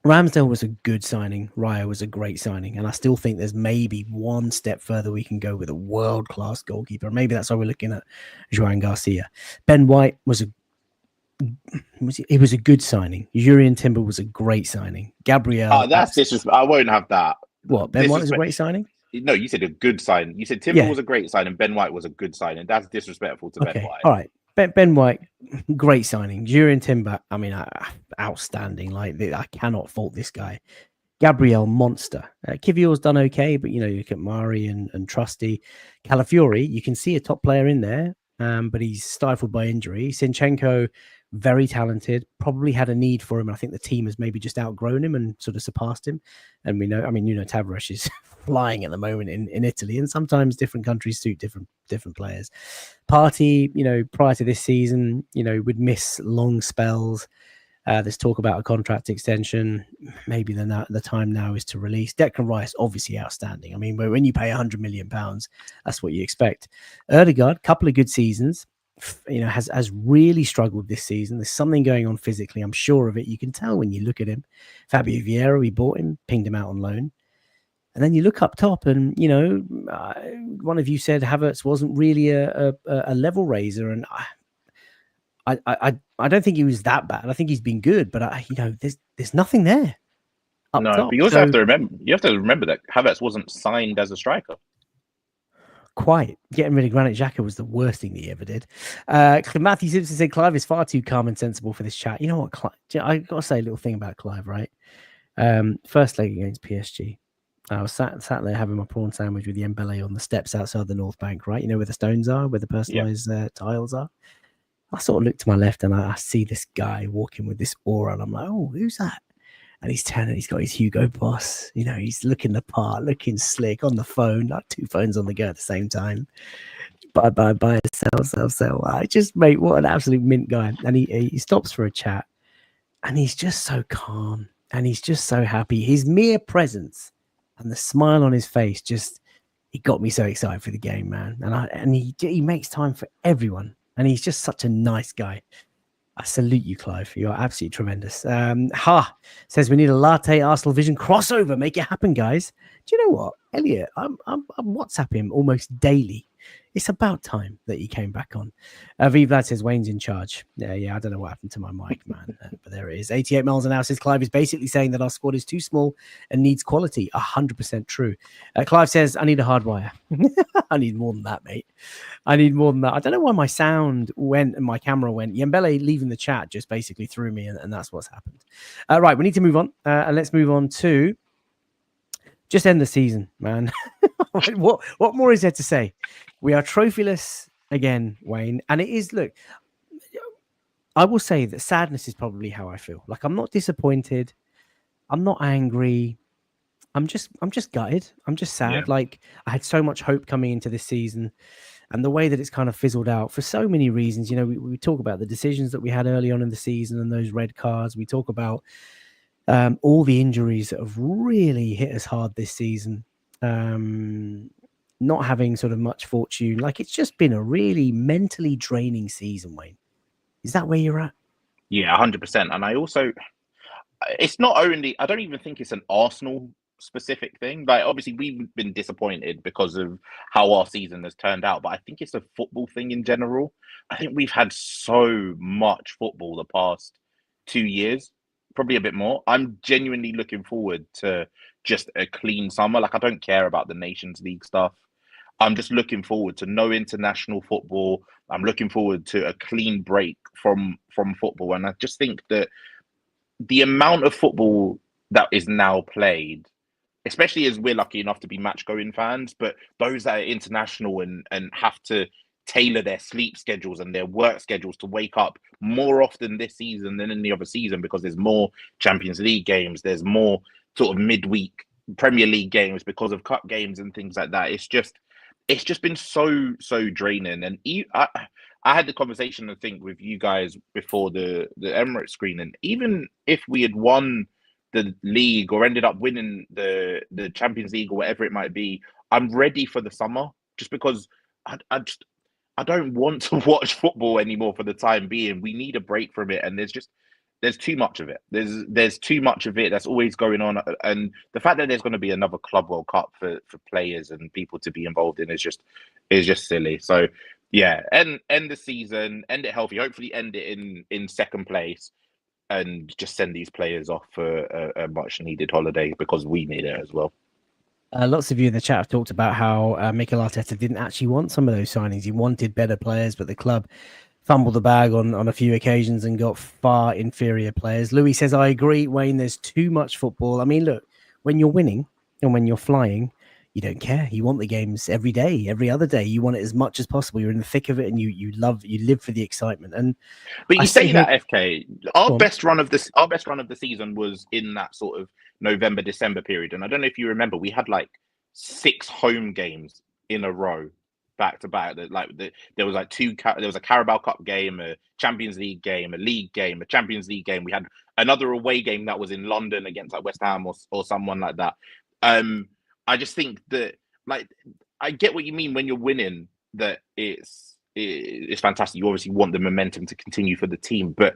Ramsdale was a good signing. Raya was a great signing. And I still think there's maybe one step further we can go with a world-class goalkeeper. Maybe that's why we're looking at Joan Garcia. Ben White was a good signing. Jurrien Timber was a great signing. Gabriel. That's disrespectful. I won't have that. What? Ben White was a great signing? No, you said a good sign. You said Timber was a great sign and Ben White was a good sign, and that's disrespectful to Ben White. All right. Ben White, great signing. Jurien Timber, I mean, outstanding. Like, I cannot fault this guy. Gabriel, monster. Kivior's done okay, but you look at Mari and Trusty. Calafiori, you can see a top player in there, but he's stifled by injury. Sinchenko, very talented, probably had a need for him. I think the team has maybe just outgrown him and sort of surpassed him. And we know, I mean, Tavares is flying at the moment in Italy, and sometimes different countries suit different players. Party, prior to this season, would miss long spells. There's talk about a contract extension. Maybe the time now is to release. Declan Rice, obviously outstanding. I mean, when you pay £100 million, that's what you expect. Ødegaard, couple of good seasons. Has really struggled this season. There's something going on physically. I'm sure of it. You can tell when you look at him. Fabio Vieira, we bought him, pinged him out on loan. And then you look up top and, one of you said Havertz wasn't really a level raiser. And I don't think he was that bad. I think he's been good, but there's nothing there. No, top. but you also have to remember that Havertz wasn't signed as a striker. Quite. Getting rid of Granit Xhaka was the worst thing that he ever did. Matthew Simpson said Clive is far too calm and sensible for this chat. You know what, Clive? I got to say a little thing about Clive, right? First leg against PSG. I was sat there having my prawn sandwich with Dembele on the steps outside the North Bank, right? Where the stones are, where the personalised tiles are. I sort of look to my left and I see this guy walking with this aura, and I'm like, oh, who's that? And he's turning, he's got his Hugo Boss, he's looking the part, looking slick on the phone, like 2 phones on the go at the same time. Buy, sell. Mate, what an absolute mint guy. And he stops for a chat, and he's just so calm, and he's just so happy. His mere presence and the smile on his face he got me so excited for the game, man. And he makes time for everyone, and he's just such a nice guy. I salute you, Clive. You're absolutely tremendous. Says we need a latte Arsenal Vision crossover. Make it happen, guys. Do you know what, Elliot? I'm WhatsApp him almost daily. It's about time that he came back on. V Vlad says Wayne's in charge. Yeah. I don't know what happened to my mic, man, but there it is. 88 miles an hour says Clive is basically saying that our squad is too small and needs quality. 100% true. Clive says I need a hardwire. I need more than that, mate. I need more than that. I don't know why my sound went and my camera went. Yembele leaving the chat just basically threw me, and that's what's happened. Right, we need to move on, and let's move on to just end the season, man. What more is there to say? We are trophyless again, Wayne, and it is. Look, I will say that sadness is probably how I feel. Like, I'm not disappointed. I'm not angry. I'm just gutted. I'm just sad. Yeah. Like, I had so much hope coming into this season, and the way that it's kind of fizzled out for so many reasons. We talk about the decisions that we had early on in the season and those red cards. We talk about all the injuries that have really hit us hard this season. Not having sort of much fortune. Like, it's just been a really mentally draining season, Wayne. Is that where you're at? Yeah, 100%. And I also, it's not only, I don't even think it's an Arsenal specific thing. Like, obviously we've been disappointed because of how our season has turned out, but I think it's a football thing in general. I think we've had so much football the past 2 years, probably a bit more. I'm genuinely looking forward to just a clean summer. Like, I don't care about the Nations League stuff. I'm just looking forward to no international football. I'm looking forward to a clean break from football. And I just think that the amount of football that is now played, especially as we're lucky enough to be match-going fans, but those that are international and have to tailor their sleep schedules and their work schedules to wake up more often this season than any other season because there's more Champions League games, there's more sort of midweek Premier League games because of cup games and things like that. It's just been so draining. And I had the conversation, I think, with you guys before the Emirates screening. Even if we had won the league or ended up winning the Champions League or whatever it might be, I'm ready for the summer, just because I don't want to watch football anymore for the time being. We need a break from it, and there's too much of it. There's too much of it that's always going on, and the fact that there's going to be another Club World Cup for players and people to be involved in is just silly. So yeah, end the season, end it healthy. Hopefully, end it in second place, and just send these players off for a much needed holiday because we need it as well. Lots of you in the chat have talked about how Mikel Arteta didn't actually want some of those signings. He wanted better players, but the club fumbled the bag on a few occasions and got far inferior players. Louis says, I agree, Wayne, there's too much football. I mean, look, when you're winning and when you're flying, you don't care. You want the games every day, every other day. You want it as much as possible. You're in the thick of it and you live for the excitement. And But you say that, FK, our Go on. best run of the season was in that sort of November, December period. And I don't know if you remember, we had like 6 home games in a row, back to back. There was like there was a Carabao Cup game, a Champions League game, a league game, a Champions League game. We had another away game that was in London against like West Ham or someone like that. I just think that, like, I get what you mean when you're winning, that it's fantastic. You obviously want the momentum to continue for the team, but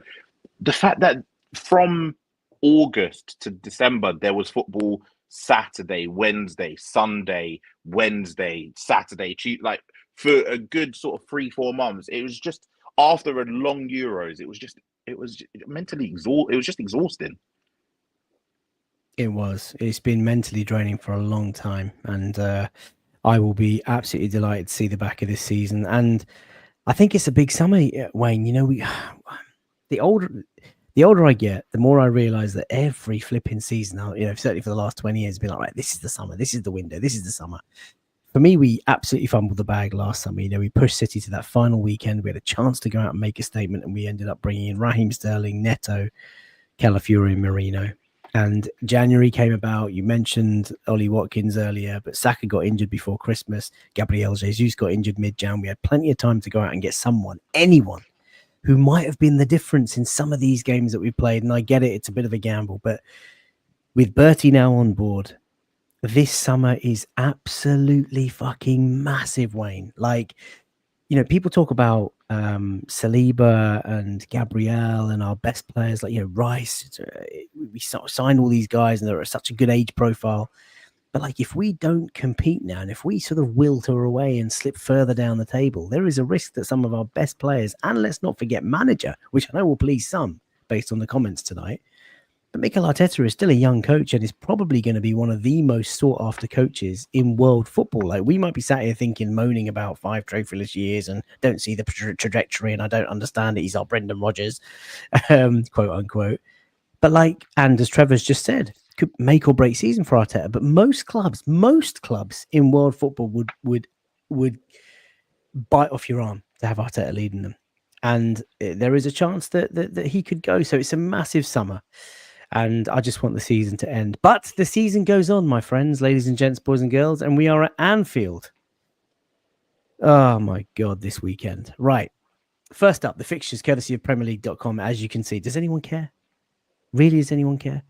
the fact that from August to December there was football Saturday, Wednesday, Sunday, Wednesday, Saturday, Tuesday, like for a good sort of 3-4 months, it was just, after a long Euros, it was mentally exhausting. It was just exhausting. It's been mentally draining for a long time, and I will be absolutely delighted to see the back of this season. And I think it's a big summer, Wayne. You know, the older I get, the more I realize that every flipping season, you know, certainly for the last 20 years, been like, right, this is the summer, this is the window, this is the summer. For me, we absolutely fumbled the bag last summer. You know, we pushed City to that final weekend. We had a chance to go out and make a statement, and we ended up bringing in Raheem Sterling, Neto, Calafiori, and Marino. And January came about. You mentioned Ollie Watkins earlier, but Saka got injured before Christmas. Gabriel Jesus got injured mid-Jan. We had plenty of time to go out and get anyone who might have been the difference in some of these games that we played. And I get it, it's a bit of a gamble, but with Bertie now on board, this summer is absolutely fucking massive, Wayne. Like, you know, people talk about Saliba and Gabriel and our best players, like, you know, Rice. We signed all these guys and they're at such a good age profile. But like, if we don't compete now, and if we sort of wilter away and slip further down the table, there is a risk that some of our best players, and let's not forget manager, which I know will please some based on the comments tonight, but Mikel Arteta is still a young coach and is probably going to be one of the most sought after coaches in world football. Like, we might be sat here moaning about 5 trophyless years and don't see the trajectory, and I don't understand it. He's our Brendan Rodgers, quote unquote. But like, and as Trevor's just said, could make or break season for Arteta. But most clubs in world football would bite off your arm to have Arteta leading them, and there is a chance that he could go. So it's a massive summer, and I just want the season to end. But the season goes on, my friends, ladies and gents, boys and girls, and we are at Anfield. Oh my God, this weekend. Right. First up, the fixtures courtesy of PremierLeague.com. As you can see, does anyone care? Really, does anyone care?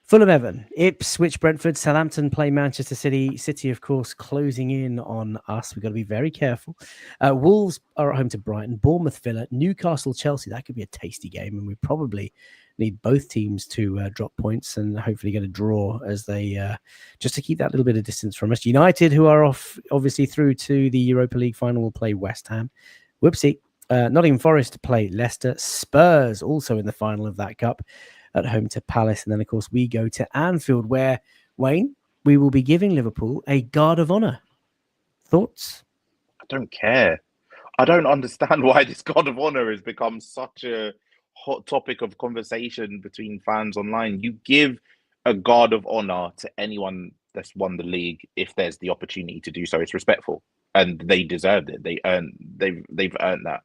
Fulham, Everton, Ipswich, Brentford, Southampton play Manchester City. City, of course, closing in on us. We've got to be very careful. Wolves are at home to Brighton. Bournemouth, Villa, Newcastle, Chelsea. That could be a tasty game, and we probably need both teams to drop points and hopefully get a draw as they just to keep that little bit of distance from us. United, who are off, obviously, through to the Europa League final, will play West Ham. Whoopsie. Nottingham Forest play Leicester. Spurs also in the final of that cup, at home to Palace. And then, of course, we go to Anfield, where, Wayne, we will be giving Liverpool a guard of honour. Thoughts? I don't care. I don't understand why this guard of honour has become such a hot topic of conversation between fans online. You give a guard of honour to anyone that's won the league if there's the opportunity to do so. It's respectful, and they deserved it. They've earned that.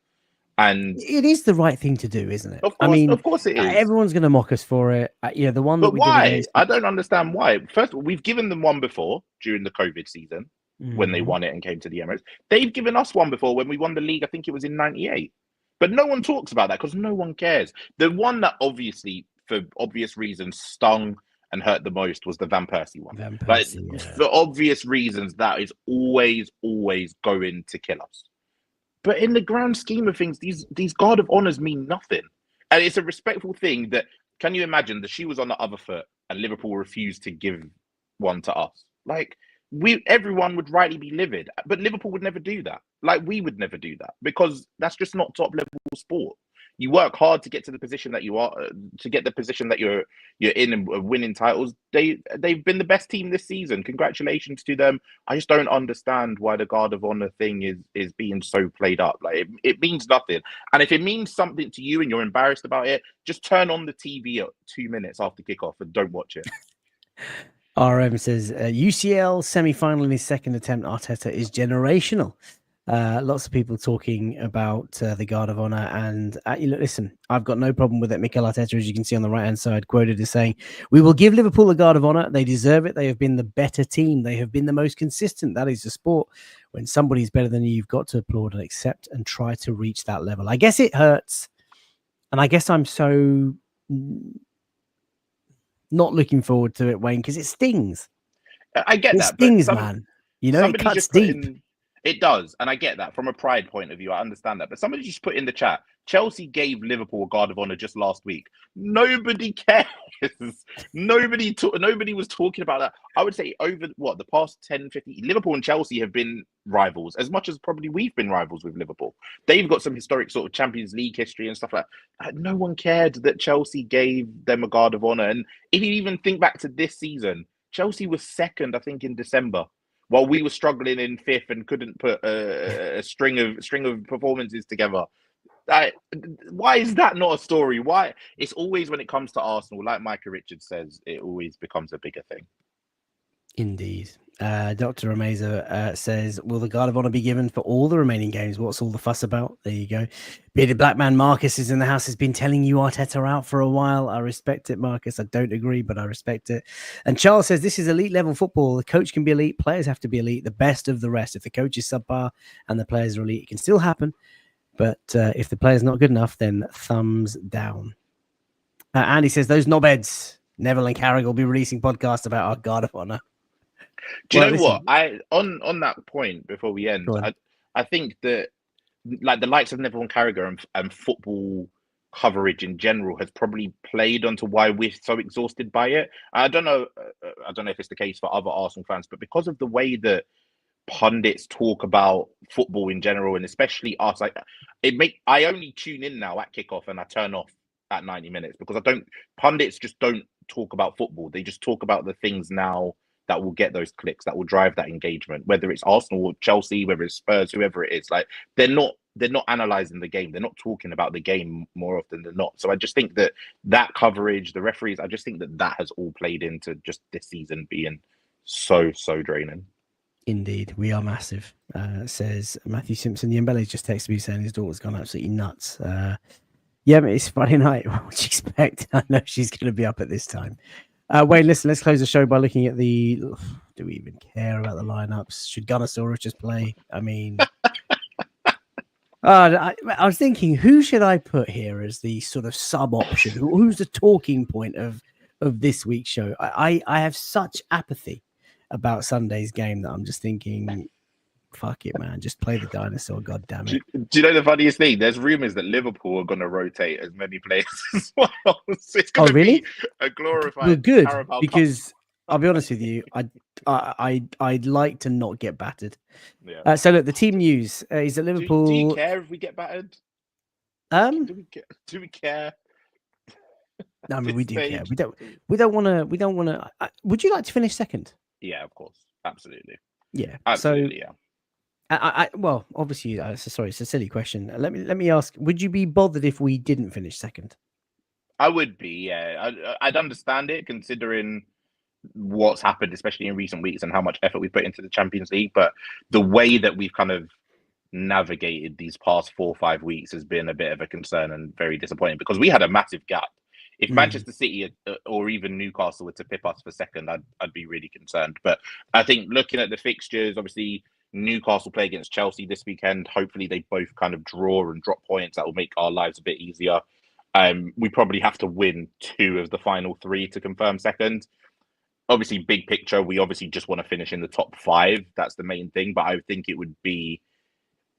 And it is the right thing to do, isn't it? Of course it is. Everyone's going to mock us for it. The one that but we why? did against... I don't understand why. First of all, we've given them one before during the COVID season when they won it and came to the Emirates. They've given us one before when we won the league. I think it was in '98. But no one talks about that because no one cares. The one that obviously, for obvious reasons, stung and hurt the most was the Van Persie one. For obvious reasons, that is always going to kill us. But in the grand scheme of things, these guard of honours mean nothing. And it's a respectful thing that, can you imagine the shoe was on the other foot and Liverpool refused to give one to us? Like, everyone would rightly be livid, but Liverpool would never do that. Like, we would never do that because that's just not top level sport. You work hard to get to the position that you are, to get the position that you're in and winning titles. They've been the best team this season. Congratulations to them. I just don't understand why the Guard of Honor thing is being so played up. Like it means nothing. And if it means something to you and you're embarrassed about it, just turn on the TV at 2 minutes after kickoff and don't watch it. RM says UCL semi-final in his second attempt. Arteta is generational. Lots of people talking about the Guard of Honor, and listen, I've got no problem with it. Mikel Arteta, as you can see on the right-hand side, quoted as saying, "We will give Liverpool the Guard of Honor. They deserve it. They have been the better team. They have been the most consistent. That is the sport. When somebody's better than you, you've got to applaud and accept and try to reach that level." I guess it hurts, and I guess I'm so not looking forward to it, Wayne, because it stings. I get that. It stings, man. You know, it cuts deep. It does, and I get that from a pride point of view. I understand that, but somebody just put in the chat, Chelsea gave Liverpool a Guard of Honor just last week. Nobody cares. Nobody was talking about that. I would say over the past 10, 15, Liverpool and Chelsea have been rivals as much as probably we've been rivals with Liverpool. They've got some historic sort of Champions League history and stuff like that. No one cared that Chelsea gave them a Guard of Honor. And if you even think back to this season, Chelsea was second, I think, in December, while we were struggling in fifth and couldn't put a string of performances together. Why is that not a story? Why? It's always when it comes to Arsenal, like Micah Richards says, it always becomes a bigger thing. Indeed. Dr. Amazer says, will the Guard of Honor be given for all the remaining games? What's all the fuss about? There you go. Bearded Black Man Marcus is in the house, has been telling you Arteta out for a while. I respect it, Marcus. I don't agree, but I respect it. And Charles says, this is elite level football. The coach can be elite. Players have to be elite. The best of the rest. If the coach is subpar and the players are elite, it can still happen. But if the player's not good enough, then thumbs down. Andy says, those knobheads, Neville and Carrick will be releasing podcasts about our Guard of Honor. Do you know what? On that point before we end, I think that like the likes of Neville and Carragher and football coverage in general has probably played onto why we're so exhausted by it. I don't know if it's the case for other Arsenal fans, but because of the way that pundits talk about football in general, and especially us, I only tune in now at kickoff and I turn off at 90 minutes because pundits just don't talk about football. They just talk about the things now that will get those clicks, that will drive that engagement, whether it's Arsenal or Chelsea, whether it's Spurs, whoever it is. Like they're not analysing the game. They're not talking about the game more often than not. So I just think that coverage, the referees, I just think that has all played into just this season being so draining. Indeed, we are massive, says Matthew Simpson. The Mbele's just texted me saying his daughter's gone absolutely nuts. Yeah, but it's Friday night. What would you expect? I know she's going to be up at this time. Wait, listen, let's close the show by looking at do we even care about the lineups? Should Gunnersaurus just play? I mean, I was thinking, who should I put here as the sort of sub option? Who's the talking point of this week's show? I have such apathy about Sunday's game that I'm just thinking, fuck it, man, just play the dinosaur. God damn it! Do you know the funniest thing? There's rumors that Liverpool are going to rotate as many players as well. So it's going to be a glorified. Well, good, Carabao because Cup. I'll be honest with you, I'd like to not get battered. Yeah. So look, the team news is that Liverpool. Do you care if we get battered? Do we care? No, I mean we do care. We don't want to. Would you like to finish second? Yeah, of course, absolutely. Yeah, absolutely. Yeah. Well, obviously, sorry, it's a silly question. Let me ask: would you be bothered if we didn't finish second? I would be. Yeah, I'd understand it considering what's happened, especially in recent weeks, and how much effort we put into the Champions League. But the way that we've kind of navigated these past 4 or 5 weeks has been a bit of a concern and very disappointing because we had a massive gap. If Manchester City or even Newcastle were to pip us for second, I'd be really concerned. But I think looking at the fixtures, obviously Newcastle play against Chelsea this weekend. Hopefully they both kind of draw and drop points. That will make our lives a bit easier. We probably have to win 2 of the final 3 to confirm second. Obviously, big picture, we obviously just want to finish in the top 5. That's the main thing. But I think it would be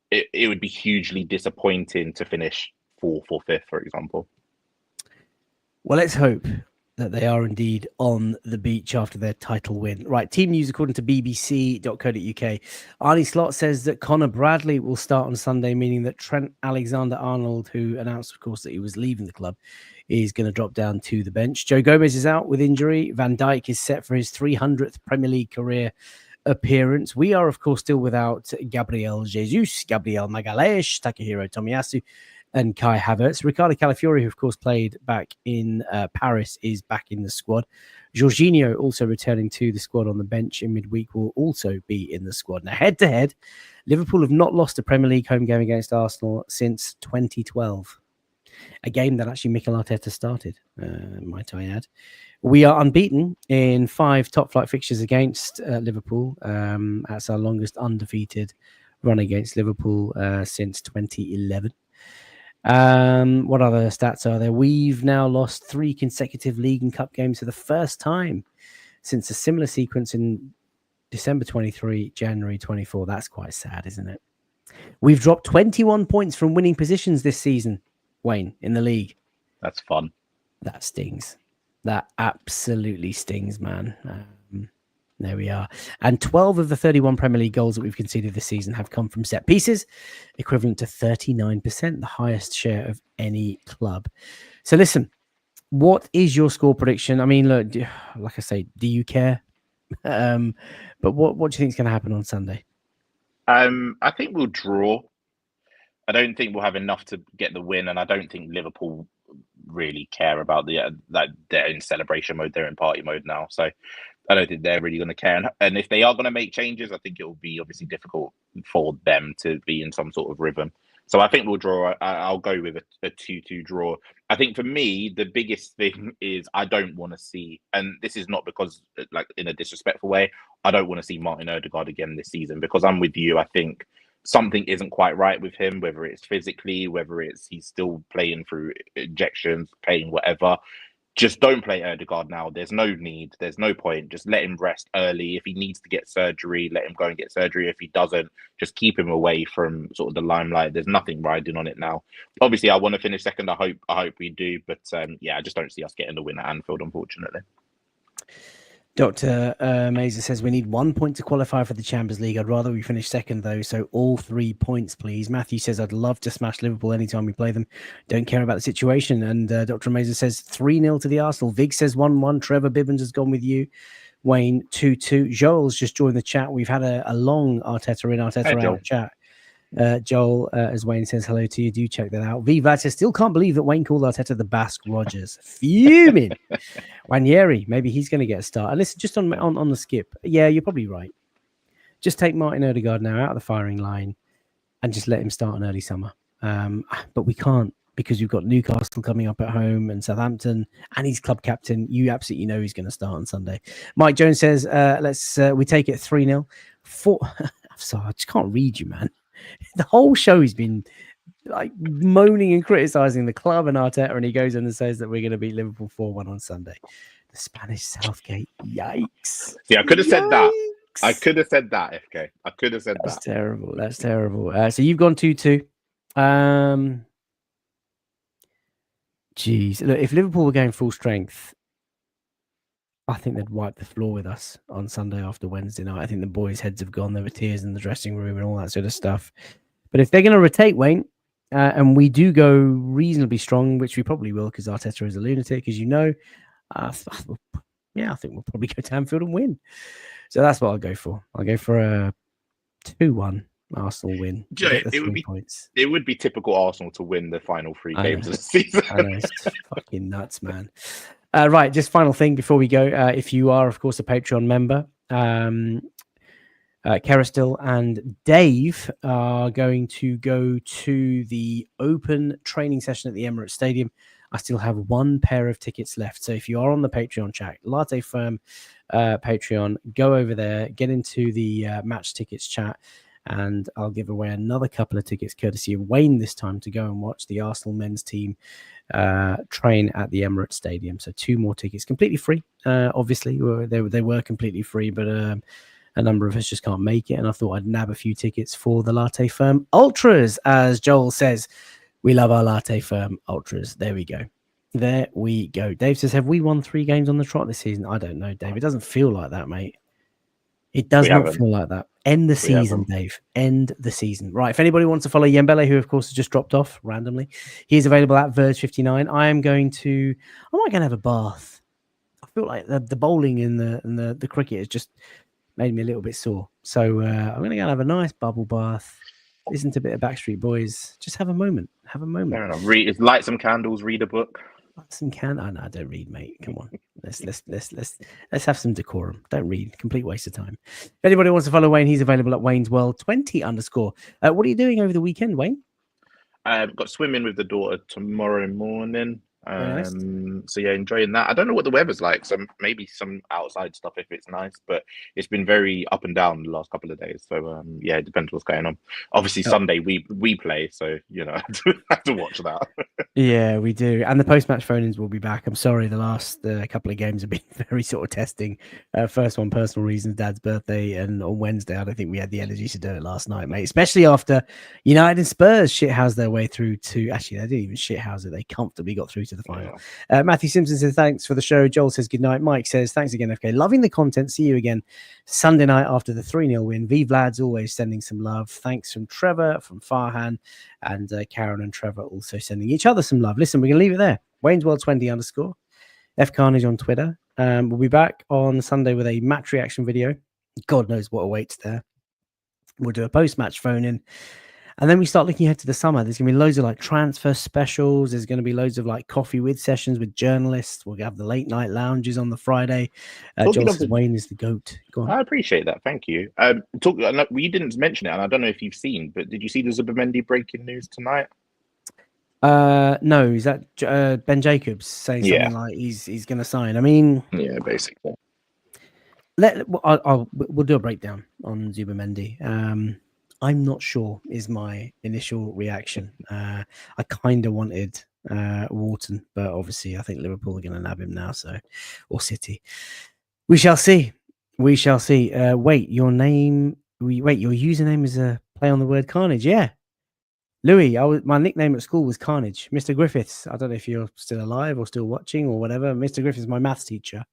hugely disappointing to finish 4th or 5th, for example. Well, let's hope that they are indeed on the beach after their title win. Right, team news according to bbc.co.uk. Arnie Slot says that Connor Bradley will start on Sunday, meaning that Trent Alexander-Arnold, who announced, of course, that he was leaving the club, is going to drop down to the bench. Joe Gomez is out with injury. Van Dijk is set for his 300th Premier League career appearance. We are, of course, still without Gabriel Jesus, Gabriel Magalhaes, Takahiro Tomiyasu, and Kai Havertz. Ricardo Calafiori, who of course played back in Paris, is back in the squad. Jorginho, also returning to the squad on the bench in midweek, will also be in the squad. Now, head-to-head, Liverpool have not lost a Premier League home game against Arsenal since 2012. A game that actually Mikel Arteta started, might I add. We are unbeaten in 5 top-flight fixtures against Liverpool. That's our longest undefeated run against Liverpool since 2011. What other stats are there? We've now lost 3 consecutive league and cup games for the first time since a similar sequence in December 23, January 24. That's quite sad, isn't it? We've dropped 21 points from winning positions this season, Wayne, in the league. That's fun. That stings. That absolutely stings, man. There we are. And 12 of the 31 Premier League goals that we've conceded this season have come from set pieces, equivalent to 39%, the highest share of any club. So listen, what is your score prediction? I mean, look, like I say, do you care? But what do you think is going to happen on Sunday? I think we'll draw. I don't think we'll have enough to get the win, and I don't think Liverpool really care about their in celebration mode. They're in party mode now, so I don't think they're really going to care. And if they are going to make changes, I think it will be obviously difficult for them to be in some sort of rhythm. So I think we'll draw. I'll go with a 2-2 draw. I think for me, the biggest thing is I don't want to see, and this is not because, like, in a disrespectful way, I don't want to see Martin Odegaard again this season, because I'm with you. I think something isn't quite right with him, whether it's physically, whether it's he's still playing through injections, playing whatever. Just don't play Odegaard now. There's no need. There's no point. Just let him rest early. If he needs to get surgery, let him go and get surgery. If he doesn't, just keep him away from sort of the limelight. There's nothing riding on it now. Obviously, I want to finish second. I hope we do. But yeah, I just don't see us getting the win at Anfield, unfortunately. Dr. Mazer says we need 1 point to qualify for the Champions League. I'd rather we finish second, though, so all 3 points, please. Matthew says, I'd love to smash Liverpool anytime we play them. Don't care about the situation. And Dr. Mazer says 3-0 to the Arsenal. Vig says 1-1. Trevor Bibbins has gone with you. Wayne, 2-2. Joel's just joined the chat. We've had a long Arteta in, Arteta out chat. Joel, as Wayne says hello to you, do check that out. V Vlad says, still can't believe that Wayne called Arteta the Basque Rogers. Fuming. Wanyeri, maybe he's going to get a start. And listen, just on the skip, yeah, you're probably right. Just take Martin Odegaard now out of the firing line and just let him start in early summer. But we can't, because you've got Newcastle coming up at home and Southampton, and he's club captain. You absolutely know he's going to start on Sunday. Mike Jones says, we take it 3-0. I'm sorry, I just can't read you, man. The whole show he's been like moaning and criticizing the club and Arteta, and he goes in and says that we're going to beat Liverpool 4-1 on Sunday. The Spanish Southgate, yikes! See, I could have said that. I could have said that, FK. I could have said That's terrible. That's terrible. So you've gone 2-2. Geez, look, if Liverpool were going full strength, I think they'd wipe the floor with us on Sunday after Wednesday night. I think the boys' heads have gone. There were tears in the dressing room and all that sort of stuff. But if they're going to rotate, Wayne, and we do go reasonably strong, which we probably will because Arteta is a lunatic, as you know, I think we'll probably go to Anfield and win. So that's what I'll go for. I'll go for a 2-1 Arsenal win. Joe, it would be typical Arsenal to win the final 3 games of the season. I know, it's fucking nuts, man. Right, just final thing before we go. If you are, of course, a Patreon member, Keristil and Dave are going to go to the open training session at the Emirates Stadium. I still have 1 pair of tickets left. So if you are on the Patreon chat, Latte Firm Patreon, go over there, get into the match tickets chat, and I'll give away another couple of tickets courtesy of Wayne this time to go and watch the Arsenal men's team train at the Emirates Stadium. So 2 more tickets, completely free. Obviously, they were completely free, but a number of us just can't make it. And I thought I'd nab a few tickets for the Latte Firm Ultras, as Joel says. We love our Latte Firm Ultras. There we go. There we go. Dave says, have we won 3 games on the trot this season? I don't know, Dave. It doesn't feel like that, mate. It does We not haven't. feel like that. End the season, haven't. Dave. End the season. Right. If anybody wants to follow Yembele, who of course has just dropped off randomly, he is available at Verge59. I might go and have a bath. I feel like the bowling and the cricket has just made me a little bit sore. So I'm going to go and have a nice bubble bath, listen to a bit of Backstreet Boys, just have a moment. Have a moment. Fair enough. Light some candles, read a book. Some can. Oh, no, I don't read, mate. Come on, let's have some decorum. Don't read. Complete waste of time. If anybody wants to follow Wayne, he's available at Wayne's World 20_. What are you doing over the weekend, Wayne? I've got swimming with the daughter tomorrow morning. Nice. So yeah, enjoying that. I don't know what the weather's like, so maybe some outside stuff if it's nice, but it's been very up and down the last couple of days. So yeah, it depends what's going on. Obviously Sunday we play, so you know, I have to watch that. Yeah, we do. And the post-match phone-ins will be back. I'm sorry, the last couple of games have been very sort of testing. First one, personal reasons, Dad's birthday, and on Wednesday, I don't think we had the energy to do it last night, mate. Especially after United and Spurs shithoused their way through to. Actually, they didn't even shithouse it; they comfortably got through to the final. Yeah. Matthew Simpson says thanks for the show. Joel says good night. Mike says thanks again, FK. Loving the content. See you again Sunday night after the 3-0 win. Vive lads, always sending some love. Thanks from Trevor, from Farhan, and Karen and Trevor also sending each other some love. Listen, we're going to leave it there. Wayne's World 20_. F Carnage on Twitter. We'll be back on Sunday with a match reaction video. God knows what awaits there. We'll do a post-match phone-in. And then we start looking ahead to the summer. There's going to be loads of like transfer specials. There's going to be loads of like coffee with sessions with journalists. We'll have the late night lounges on the Friday. Joel says Wayne is the GOAT. Go on. I appreciate that. Thank you. We didn't mention it, and I don't know if you've seen, but did you see the Zubimendi breaking news tonight? No, is that Ben Jacobs saying something like he's going to sign? I mean, yeah, basically. We'll do a breakdown on Zubimendi. I'm not sure is my initial reaction. I kind of wanted Wharton, but obviously I think Liverpool are going to nab him now, or City. We shall see. We shall see. Wait, your username is a play on the word Carnage. Yeah. Louis, my nickname at school was Carnage. Mr. Griffiths, I don't know if you're still alive or still watching or whatever. Mr. Griffiths, my maths teacher,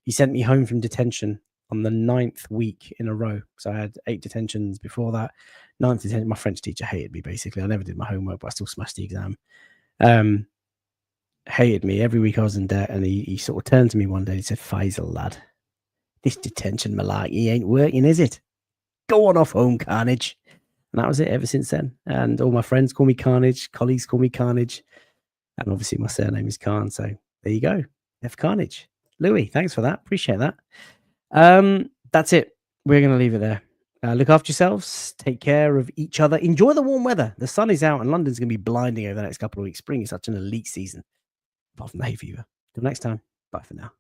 he sent me home from detention on the 9th week in a row. So I had 8 detentions before that. 9th detention. My French teacher hated me, basically. I never did my homework, but I still smashed the exam. Hated me. Every week I was in debt, and he sort of turned to me one day and said, Faisal, lad, this detention malarkey ain't working, is it? Go on off home, Carnage. And that was it ever since then. And all my friends call me Carnage. Colleagues call me Carnage. And obviously my surname is Khan. So there you go. F Carnage. Louis, thanks for that. Appreciate that. That's it. We're going to leave it there. Look after yourselves. Take care of each other. Enjoy the warm weather. The sun is out and London's going to be blinding over the next couple of weeks. Spring is such an elite season. Apart from the hay fever. Till next time. Bye for now.